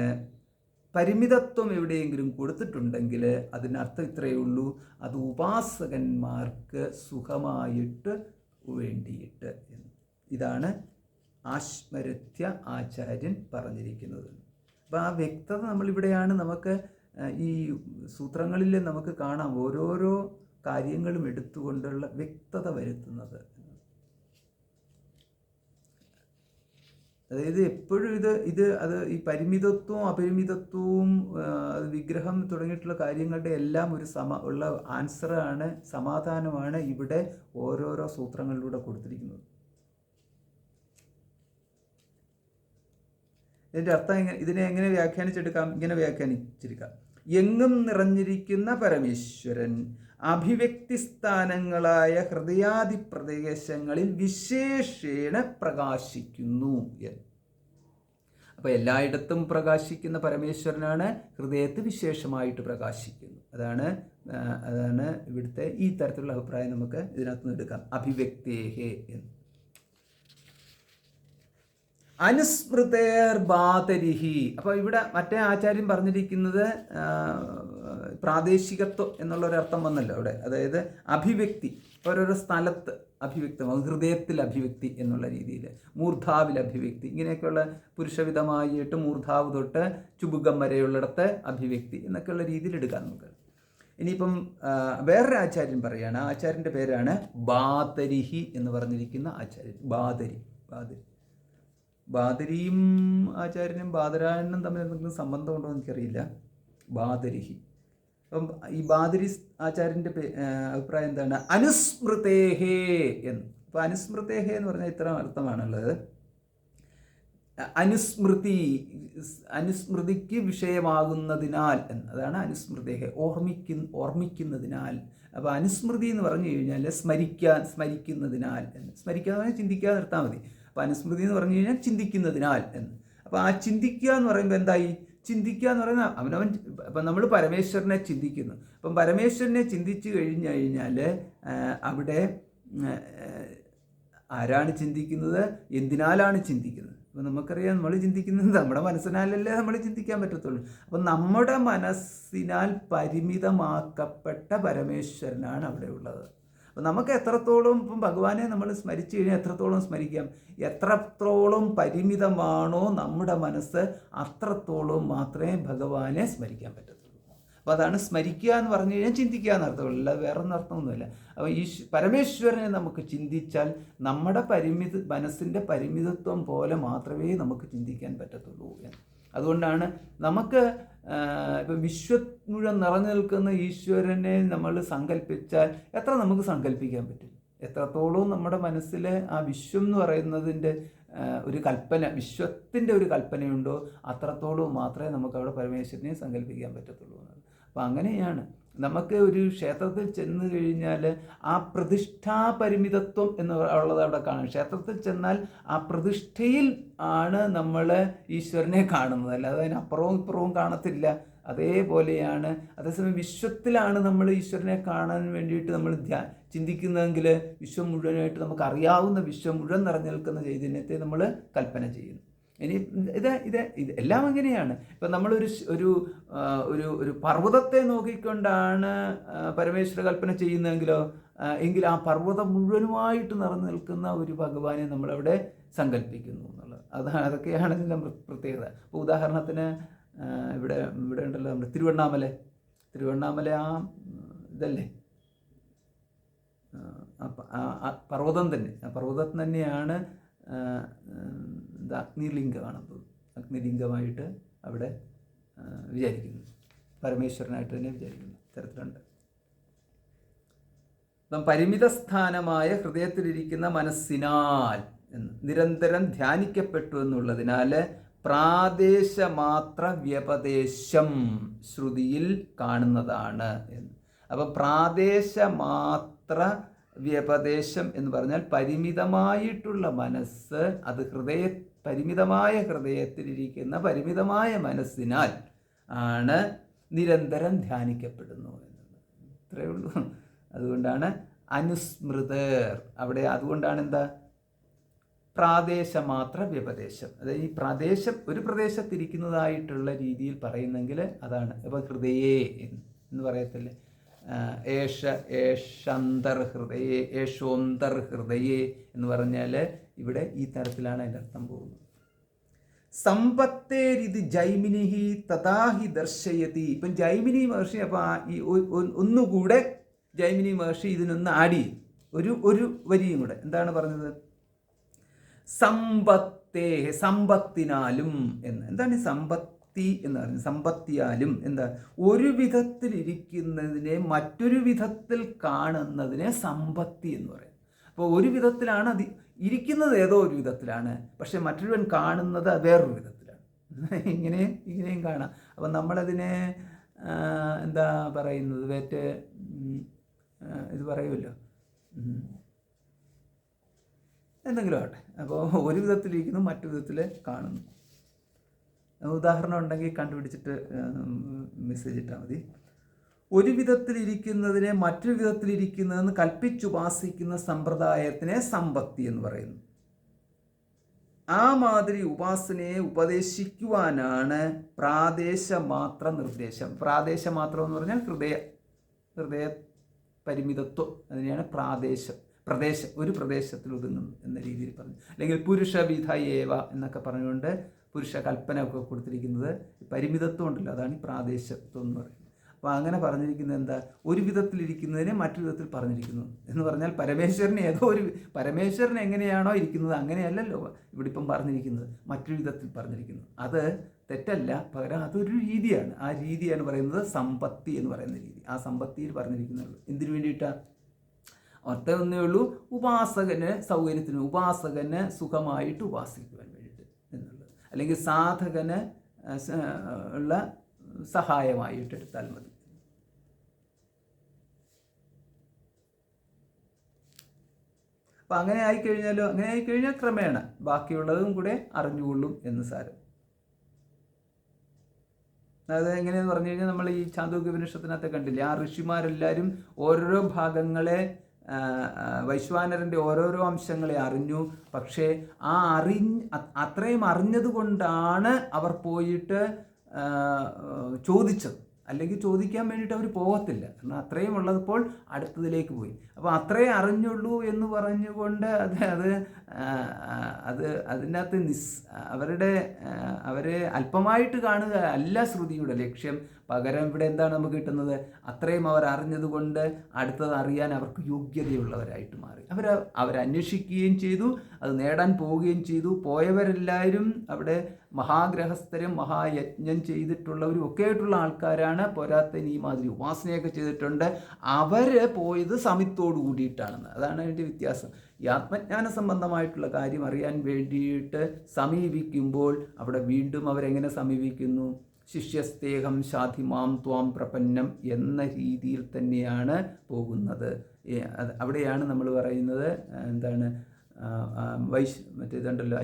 പരിമിതത്വം എവിടെയെങ്കിലും കൊടുത്തിട്ടുണ്ടെങ്കിൽ അതിനർത്ഥം ഇത്രയേ ഉള്ളൂ: അത് ഉപാസകന്മാർക്ക് സുഖമായിട്ട് വേണ്ടിയിട്ട്. ഇതാണ് ആശ്മരത്യ ആചാര്യൻ പറഞ്ഞിരിക്കുന്നത്. അപ്പോൾ ആ വ്യക്തത നമ്മളിവിടെയാണ് നമുക്ക് ഈ സൂത്രങ്ങളിൽ നമുക്ക് കാണാം, ഓരോരോ കാര്യങ്ങളും എടുത്തുകൊണ്ടുള്ള വ്യക്തത വരുത്തുന്നത്. അതായത് എപ്പോഴും അത് ഈ പരിമിതത്വവും അപരിമിതത്വവും വിഗ്രഹം തുടങ്ങിയിട്ടുള്ള കാര്യങ്ങളുടെ എല്ലാം ഒരു ഉള്ള ആൻസറാണ്, സമാധാനമാണ് ഇവിടെ ഓരോരോ സൂത്രങ്ങളിലൂടെ കൊടുത്തിരിക്കുന്നത്. ഇതിൻ്റെ അർത്ഥം ഇതിനെ എങ്ങനെ വ്യാഖ്യാനിച്ചെടുക്കാം? ഇങ്ങനെ വ്യാഖ്യാനിച്ചെടുക്കാം: എങ്ങും നിറഞ്ഞിരിക്കുന്ന പരമേശ്വരൻ അഭിവ്യക്തി സ്ഥാനങ്ങളായ ഹൃദയാദി പ്രദേശങ്ങളിൽ വിശേഷേണ പ്രകാശിക്കുന്നു എന്ന്. അപ്പോൾ എല്ലായിടത്തും പ്രകാശിക്കുന്ന പരമേശ്വരനാണ് ഹൃദയത്തിൽ വിശേഷമായിട്ട് പ്രകാശിക്കുന്നു. അതാണ് ഇവിടുത്തെ ഈ തരത്തിലുള്ള അഭിപ്രായം നമുക്ക് ഇതിനകത്ത് നിന്ന് എടുക്കാം. അഭിവ്യക്തേഹേ എന്ന്. അനുസ്മൃതേർ ബാതരിഹി. അപ്പോൾ ഇവിടെ മറ്റേ ആചാര്യൻ പറഞ്ഞിരിക്കുന്നത് പ്രാദേശികത്വം എന്നുള്ളൊരർത്ഥം വന്നല്ലോ അവിടെ. അതായത് അഭിവ്യക്തി, ഓരോരോ സ്ഥലത്ത് അഭിവ്യക്തമാകും, ഹൃദയത്തിൽ അഭിവ്യക്തി എന്നുള്ള രീതിയിൽ, മൂർധാവിൽ അഭിവ്യക്തി, ഇങ്ങനെയൊക്കെയുള്ള പുരുഷവിധമായിട്ട് മൂർധാവ് തൊട്ട് ചുബുകം വരെയുള്ളിടത്ത് അഭിവ്യക്തി എന്നൊക്കെയുള്ള രീതിയിൽ എടുക്കാം നമുക്ക്. ഇനിയിപ്പം വേറൊരു ആചാര്യൻ പറയുകയാണ്, ആചാര്യൻ്റെ പേരാണ് ബാതരിഹി എന്ന് പറഞ്ഞിരിക്കുന്ന ആചാര്യൻ. ബാദരിയും ആചാര്യനും ബാദരായണനും തമ്മിൽ എന്തെങ്കിലും സംബന്ധമുണ്ടോ എന്ന് എനിക്കറിയില്ല. ബാദരിഹി. അപ്പം ഈ ബാദരി ആചാര്യൻ്റെ അഭിപ്രായം എന്താണ്? അനുസ്മൃതേഹേ എന്ന്. അപ്പോൾ അനുസ്മൃതേഹേ എന്ന് പറഞ്ഞാൽ ഇത്ര അർത്ഥമാണുള്ളത്: അനുസ്മൃതിക്ക് വിഷയമാകുന്നതിനാൽ എന്ന്. അതാണ് അനുസ്മൃതേഹേ, ഓർമ്മിക്കുന്നതിനാൽ. അപ്പോൾ അനുസ്മൃതി എന്ന് പറഞ്ഞു കഴിഞ്ഞാൽ സ്മരിക്കുന്നതിനാൽ എന്ന്. സ്മരിക്കാതെ ചിന്തിക്കാതെ നിർത്താൽ മതി. അപ്പോൾ അനുസ്മൃതി എന്ന് പറഞ്ഞു കഴിഞ്ഞാൽ ചിന്തിക്കുന്നതിനാൽ എന്ന്. അപ്പോൾ ആ ചിന്തിക്കുക എന്ന് പറയുമ്പോൾ എന്തായി? ചിന്തിക്കുക എന്ന് പറയുന്നത് അപ്പം നമ്മൾ പരമേശ്വരനെ ചിന്തിക്കുന്നു. അപ്പം പരമേശ്വരനെ ചിന്തിച്ചു കഴിഞ്ഞാൽ അവിടെ ആരാണ് ചിന്തിക്കുന്നത്? എന്തിനാലാണ് ചിന്തിക്കുന്നത്? അപ്പോൾ നമുക്കറിയാം, നമ്മൾ ചിന്തിക്കുന്നത് നമ്മുടെ മനസ്സിനാലല്ലേ നമ്മൾ ചിന്തിക്കാൻ പറ്റത്തുള്ളൂ. അപ്പം നമ്മുടെ മനസ്സിനാൽ പരിമിതമാക്കപ്പെട്ട പരമേശ്വരനാണ് അവിടെ ഉള്ളത്. അപ്പം നമുക്ക് എത്രത്തോളം ഇപ്പം ഭഗവാനെ നമ്മൾ സ്മരിച്ചു കഴിഞ്ഞാൽ എത്രത്തോളം സ്മരിക്കാം? എത്രത്തോളം പരിമിതമാണോ നമ്മുടെ മനസ്സ് അത്രത്തോളം മാത്രമേ ഭഗവാനെ സ്മരിക്കാൻ പറ്റത്തുള്ളൂ. അപ്പോൾ അതാണ് സ്മരിക്കുക എന്ന് പറഞ്ഞു കഴിഞ്ഞാൽ ചിന്തിക്കുക എന്നർത്ഥമുള്ളൂ, അല്ലാതെ വേറെ ഒന്നും അർത്ഥമൊന്നുമില്ല. അപ്പോൾ ഈ പരമേശ്വരനെ നമുക്ക് ചിന്തിച്ചാൽ നമ്മുടെ മനസ്സിൻ്റെ പരിമിതത്വം പോലെ മാത്രമേ നമുക്ക് ചിന്തിക്കാൻ പറ്റത്തുള്ളൂ എന്ന്. അതുകൊണ്ടാണ് നമുക്ക് ഇപ്പം വിശ്വം മുഴുവൻ നിറഞ്ഞു നിൽക്കുന്ന ഈശ്വരനെ നമ്മൾ സങ്കല്പിച്ചാൽ എത്ര നമുക്ക് സങ്കല്പിക്കാൻ പറ്റും? എത്രത്തോളം നമ്മുടെ മനസ്സിൽ ആ വിശ്വം എന്ന് പറയുന്നതിൻ്റെ ഒരു കൽപ്പന, വിശ്വത്തിൻ്റെ ഒരു കൽപ്പനയുണ്ടോ അത്രത്തോളം മാത്രമേ നമുക്ക് അവിടെ പരമേശ്വരനെ സങ്കല്പിക്കാൻ പറ്റത്തുള്ളൂ എന്നാണ്. അപ്പോൾ അങ്ങനെയാണ് നമുക്ക് ഒരു ക്ഷേത്രത്തിൽ ചെന്ന് കഴിഞ്ഞാൽ ആ പ്രതിഷ്ഠാപരിമിതത്വം എന്നുള്ളത് അവിടെ കാണും. ക്ഷേത്രത്തിൽ ചെന്നാൽ ആ പ്രതിഷ്ഠയിൽ ആണ് നമ്മൾ ഈശ്വരനെ കാണുന്നത്, അല്ലാതെ അതിനപ്പുറവും ഇപ്പുറവും കാണത്തില്ല. അതേപോലെയാണ് അതേസമയം വിശ്വത്തിലാണ് നമ്മൾ ഈശ്വരനെ കാണാൻ വേണ്ടിയിട്ട് നമ്മൾ ചിന്തിക്കുന്നതെങ്കിൽ വിശ്വം മുഴുവനായിട്ട് നമുക്ക് അറിയാവുന്ന വിശ്വം മുഴുവൻ നിറഞ്ഞു നിൽക്കുന്ന ചൈതന്യത്തെ നമ്മൾ കൽപ്പന ചെയ്യുന്നു. ഇനി ഇത് എല്ലാം അങ്ങനെയാണ്. ഇപ്പം നമ്മളൊരു ഒരു ഒരു പർവ്വതത്തെ നോക്കിക്കൊണ്ടാണ് പരമേശ്വര കൽപ്പന ചെയ്യുന്നതെങ്കിലോ എങ്കിൽ ആ പർവ്വതം മുഴുവനുമായിട്ട് നിറഞ്ഞു നിൽക്കുന്ന ഒരു ഭഗവാനെ നമ്മളവിടെ സങ്കല്പിക്കുന്നു എന്നുള്ളത്. അതൊക്കെയാണ് ഇതിൻ്റെ പ്രത്യേകത. ഇപ്പോൾ ഉദാഹരണത്തിന് ഇവിടെ ഉണ്ടല്ലോ നമ്മുടെ തിരുവണ്ണാമല ആ ഇതല്ലേ, പർവ്വതം തന്നെ, ആ പർവ്വതം തന്നെയാണ് അഗ്നിലിംഗമാണത്. അഗ്നിലിംഗമായിട്ട് അവിടെ വിചാരിക്കുന്നു. പരമേശ്വരനായിട്ട് തന്നെ വിചാരിക്കുന്നു. തരത്തിലുണ്ട്. അപ്പം പരിമിത സ്ഥാനമായ ഹൃദയത്തിലിരിക്കുന്ന മനസ്സിനാൽ എന്ന് നിരന്തരം ധ്യാനിക്കപ്പെട്ടു എന്നുള്ളതിനാൽ പ്രാദേശമാത്ര വ്യപദേശം ശ്രുതിയിൽ കാണുന്നതാണ് എന്ന്. അപ്പം പ്രാദേശമാത്ര വ്യപദേശം എന്ന് പറഞ്ഞാൽ പരിമിതമായിട്ടുള്ള മനസ്സ്, അത് പരിമിതമായ ഹൃദയത്തിലിരിക്കുന്ന പരിമിതമായ മനസ്സിനാൽ ആണ് നിരന്തരം ധ്യാനിക്കപ്പെടുന്നു എന്നുള്ളത്. ഇത്രയേ ഉള്ളൂ. അതുകൊണ്ടാണ് അനുസ്മൃതർ അവിടെ. അതുകൊണ്ടാണ് എന്താ പ്രാദേശമാത്ര വ്യപദേശം. അതായത് ഈ പ്രദേശം ഒരു പ്രദേശത്തിരിക്കുന്നതായിട്ടുള്ള രീതിയിൽ പറയുന്നെങ്കിൽ അതാണ്. ഇപ്പം ഹൃദയേ എന്ന് പറയത്തില്ലേ, ഏഷന്തർ ഹൃദയേ, ഏഷോന്തർ ഹൃദയേ എന്ന് പറഞ്ഞാൽ ഇവിടെ ഈ തരത്തിലാണ് അതിൻ്റെ അർത്ഥം പോകുന്നത്. സമ്പത്തേരിത് ജൈമിനിഹി തഥാഹി ദർശയതി. ഇപ്പം ജൈമിനി മഹർഷി അപ്പം ഈ ഒന്നുകൂടെ ജൈമിനി മഹർഷി ഇതിനൊന്ന് ആഡ് ചെയ്യും. ഒരു വരിയും കൂടെ എന്താണ് പറഞ്ഞത്? സമ്പത്തിനാലും എന്ന്. എന്താണ് ഈ സമ്പത്തി എന്ന് പറയുന്നത്? സമ്പത്തിയാലും എന്താ? ഒരു വിധത്തിലിരിക്കുന്നതിനെ മറ്റൊരു വിധത്തിൽ കാണുന്നതിനെ സമ്പത്തി എന്ന് പറയും. അപ്പോൾ ഒരു വിധത്തിലാണ് അത് ഇരിക്കുന്നത്, ഏതോ ഒരു വിധത്തിലാണ്, പക്ഷെ മറ്റൊരുവൻ കാണുന്നത് വേറൊരു വിധത്തിലാണ്. ഇങ്ങനെയും കാണാം. അപ്പം നമ്മളതിനെ എന്താ പറയുന്നത്? ഇത് പറയുമല്ലോ, എന്തെങ്കിലും ആവട്ടെ. അപ്പോൾ ഒരു വിധത്തിലിരിക്കുന്നു, മറ്റു വിധത്തിൽ കാണുന്നു. ഉദാഹരണം ഉണ്ടെങ്കിൽ കണ്ടുപിടിച്ചിട്ട് മെസ്സേജ് ഇട്ടാൽ മതി. ഒരു വിധത്തിലിരിക്കുന്നതിനെ മറ്റൊരു വിധത്തിലിരിക്കുന്നതെന്ന് കൽപ്പിച്ചുപാസിക്കുന്ന സമ്പ്രദായത്തിനെ സമ്പത്തി എന്ന് പറയുന്നു. ആ മാതിരി ഉപാസനയെ ഉപദേശിക്കുവാനാണ് പ്രാദേശമാത്ര നിർദ്ദേശം. പ്രാദേശമാത്രം എന്ന് പറഞ്ഞാൽ ഹൃദയ പരിമിതത്വം. അതിനെയാണ് പ്രദേശം, ഒരു പ്രദേശത്തിൽ ഒതുങ്ങുന്നു എന്ന രീതിയിൽ പറഞ്ഞു. അല്ലെങ്കിൽ പുരുഷവിധയേവ എന്നൊക്കെ പറഞ്ഞുകൊണ്ട് പുരുഷ കൽപ്പന ഒക്കെ കൊടുത്തിരിക്കുന്നത് പരിമിതത്വം ഉണ്ടല്ലോ, അതാണ് ഈ പ്രാദേശത്വം എന്ന് പറയുന്നത്. അപ്പോൾ അങ്ങനെ പറഞ്ഞിരിക്കുന്നത് എന്താ? ഒരു വിധത്തിലിരിക്കുന്നതിനെ മറ്റൊരു വിധത്തിൽ പറഞ്ഞിരിക്കുന്നു എന്ന് പറഞ്ഞാൽ പരമേശ്വരൻ എങ്ങനെയാണോ ഇരിക്കുന്നത് അങ്ങനെയല്ലല്ലോ ഇവിടെ ഇപ്പം പറഞ്ഞിരിക്കുന്നത്, മറ്റൊരു വിധത്തിൽ പറഞ്ഞിരിക്കുന്നു. അത് തെറ്റല്ല, പകരം അതൊരു രീതിയാണ്. ആ രീതിയാണ് പറയുന്നത് സമ്പത്തി എന്ന് പറയുന്ന രീതി. ആ സമ്പത്തിയിൽ പറഞ്ഞിരിക്കുന്നുള്ളൂ. എന്തിനു വേണ്ടിയിട്ടാണ്? ഒറ്റ ഒന്നേ ഉള്ളൂ, ഉപാസകന് സൗകര്യത്തിന്, ഉപാസകന് സുഖമായിട്ട് ഉപാസിക്കുവാൻ വേണ്ടിയിട്ട് എന്നുള്ളത്. അല്ലെങ്കിൽ സാധകന് ഉള്ള സഹായമായിട്ട് എടുത്താൽ മതി. അപ്പം അങ്ങനെ ആയിക്കഴിഞ്ഞാൽ ക്രമേണ ബാക്കിയുള്ളതും കൂടെ അറിഞ്ഞുകൊള്ളും എന്ന് സാരം. അതായത് എങ്ങനെയെന്ന് പറഞ്ഞു കഴിഞ്ഞാൽ നമ്മൾ ഈ ചാന്തോക്യോപനിഷത്തിനകത്ത് കണ്ടില്ലേ, ആ ഋഷിമാരെല്ലാവരും ഓരോരോ ഭാഗങ്ങളെ, വൈശ്വാനരൻ്റെ ഓരോരോ അംശങ്ങളെ അറിഞ്ഞു. പക്ഷേ ആ അത്രയും അറിഞ്ഞത് കൊണ്ടാണ് അവർ പോയിട്ട് ചോദിച്ചത്. അല്ലെങ്കിൽ ചോദിക്കാൻ വേണ്ടിയിട്ട് അവർ പോകത്തില്ല. കാരണം അത്രയും ഉള്ളപ്പോൾ അടുത്തതിലേക്ക് പോയി. അപ്പോൾ അത്രയും അറിഞ്ഞുള്ളൂ എന്ന് പറഞ്ഞുകൊണ്ട് അതിനകത്ത് അവരെ അല്പമായിട്ട് കാണുക അല്ല ശ്രുതിയുടെ ലക്ഷ്യം. പകരം ഇവിടെ എന്താണ് നമുക്ക് കിട്ടുന്നത്? അത്രയും അവർ അറിഞ്ഞതുകൊണ്ട് അടുത്തത് അറിയാൻ അവർക്ക് യോഗ്യതയുള്ളവരായിട്ട് മാറി. അവരന്വേഷിക്കുകയും ചെയ്തു, അത് നേടാൻ പോവുകയും ചെയ്തു. പോയവരെല്ലാവരും അവിടെ മഹാഗ്രഹസ്ഥരും മഹായജ്ഞം ചെയ്തിട്ടുള്ളവരും ഒക്കെ ആയിട്ടുള്ള ആൾക്കാരാണ്. പോരാത്തതിന് ഈ മാതിരി ഉപാസനയൊക്കെ ചെയ്തിട്ടുണ്ട്. അവർ പോയത് സമിത്തോട് കൂടിയിട്ടാണെന്ന്. അതാണ് അതിൻ്റെ വ്യത്യാസം. ഈ ആത്മജ്ഞാന സംബന്ധമായിട്ടുള്ള കാര്യം അറിയാൻ വേണ്ടിയിട്ട് സമീപിക്കുമ്പോൾ അവിടെ വീണ്ടും അവരെങ്ങനെ സമീപിക്കുന്നു? ശിഷ്യസ്തേഹം ശാധിമാം ത്വാം പ്രപന്നം എന്ന രീതിയിൽ തന്നെയാണ് പോകുന്നത്. അവിടെയാണ് നമ്മൾ പറയുന്നത് എന്താണ്? മറ്റേതുണ്ടല്ലോ,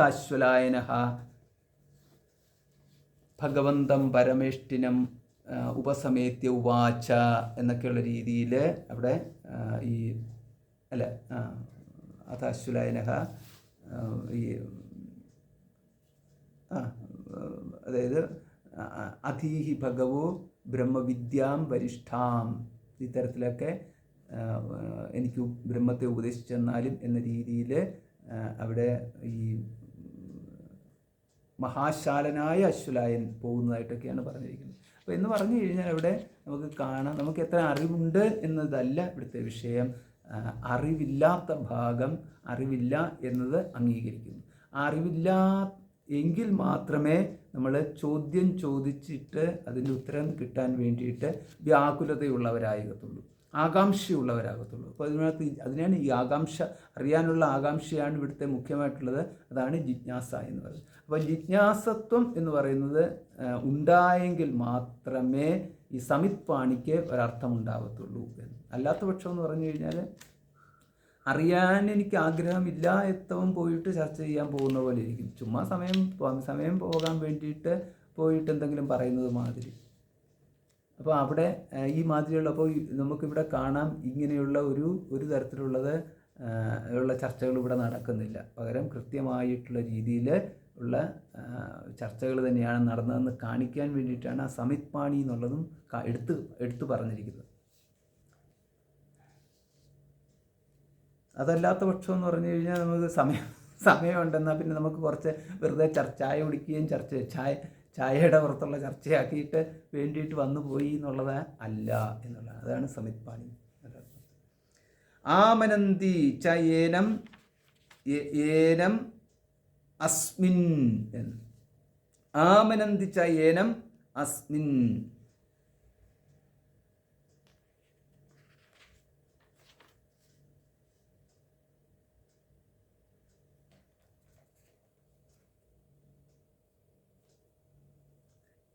അശ്വലായനഹ ഭഗവന്തം പരമേഷ്ഠിനം ഉപസമേത്യ ഉവാച എന്നൊക്കെയുള്ള രീതിയിൽ അവിടെ ഈ അശ്വലായനഹ അതായത് അധീഹി ഭഗവോ ബ്രഹ്മവിദ്യാം വരിഷ്ഠാം, ഇത്തരത്തിലൊക്കെ എനിക്ക് ബ്രഹ്മത്തെ ഉപദേശിച്ചെന്നാലും എന്ന രീതിയിൽ അവിടെ ഈ മഹാശാലനായ അശ്വലായൻ പോകുന്നതായിട്ടൊക്കെയാണ് പറഞ്ഞിരിക്കുന്നത്. അപ്പോൾ എന്ന് പറഞ്ഞു കഴിഞ്ഞാൽ അവിടെ നമുക്ക് കാണാം, നമുക്ക് എത്ര അറിവുണ്ട് എന്നതല്ല ഇവിടുത്തെ വിഷയം. അറിവില്ലാത്ത ഭാഗം അറിവില്ല എന്നത് അംഗീകരിക്കുന്നു. അറിവില്ല എങ്കിൽ മാത്രമേ നമ്മൾ ചോദ്യം ചോദിച്ചിട്ട് അതിൻ്റെ ഉത്തരം കിട്ടാൻ വേണ്ടിയിട്ട് വ്യാകുലതയുള്ളവരാകത്തുള്ളൂ, ആകാംക്ഷയുള്ളവരാകത്തുള്ളൂ. അപ്പോൾ അതിനാണ് ഈ ആകാംക്ഷ, അറിയാനുള്ള ആകാംക്ഷയാണ് ഇവിടുത്തെ മുഖ്യമായിട്ടുള്ളത്. അതാണ് ജിജ്ഞാസ എന്ന് പറയുന്നത്. അപ്പോൾ ജിജ്ഞാസത്വം എന്ന് പറയുന്നത് ഉണ്ടായെങ്കിൽ മാത്രമേ ഈ സമിത് പാണിക്ക് ഒരർത്ഥമുണ്ടാകത്തുള്ളൂ എന്ന്. അല്ലാത്ത പക്ഷം എന്ന് പറഞ്ഞു കഴിഞ്ഞാൽ അറിയാൻ എനിക്ക് ആഗ്രഹമില്ല, എത്തവും പോയിട്ട് ചർച്ച ചെയ്യാൻ പോകുന്ന പോലെ ഇരിക്കും. ചുമ്മാ സമയം പോകാൻ വേണ്ടിയിട്ട് പോയിട്ട് എന്തെങ്കിലും പറയുന്നത് മാതിരി. അപ്പോൾ അവിടെ ഈ മാതിരിയുള്ള, അപ്പോൾ നമുക്കിവിടെ കാണാം ഇങ്ങനെയുള്ള ഒരു തരത്തിലുള്ളത് ഉള്ള ചർച്ചകൾ ഇവിടെ നടക്കുന്നില്ല. പകരം കൃത്യമായിട്ടുള്ള രീതിയിൽ ഉള്ള ചർച്ചകൾ തന്നെയാണ് നടന്നതെന്ന് കാണിക്കാൻ വേണ്ടിയിട്ടാണ് ആ സമിത് പാണി എന്നുള്ളതും എടുത്തു പറഞ്ഞിരിക്കുന്നത്. അതല്ലാത്ത പക്ഷം എന്ന് പറഞ്ഞു കഴിഞ്ഞാൽ നമുക്ക് സമയമുണ്ടെന്നാൽ പിന്നെ നമുക്ക് കുറച്ച് വെറുതെ ചായ കുടിക്കുകയും ചായയുടെ പുറത്തുള്ള ചർച്ചയാക്കിയിട്ട് വേണ്ടിയിട്ട് വന്നു പോയി എന്നുള്ളത് അല്ല എന്നുള്ളതാണ്. അതാണ് സമിത് പാണി. ആമനന്തി ച ഏനം അസ്മിൻ എന്ന്. ആമനന്തി ച ഏനം അസ്മിൻ.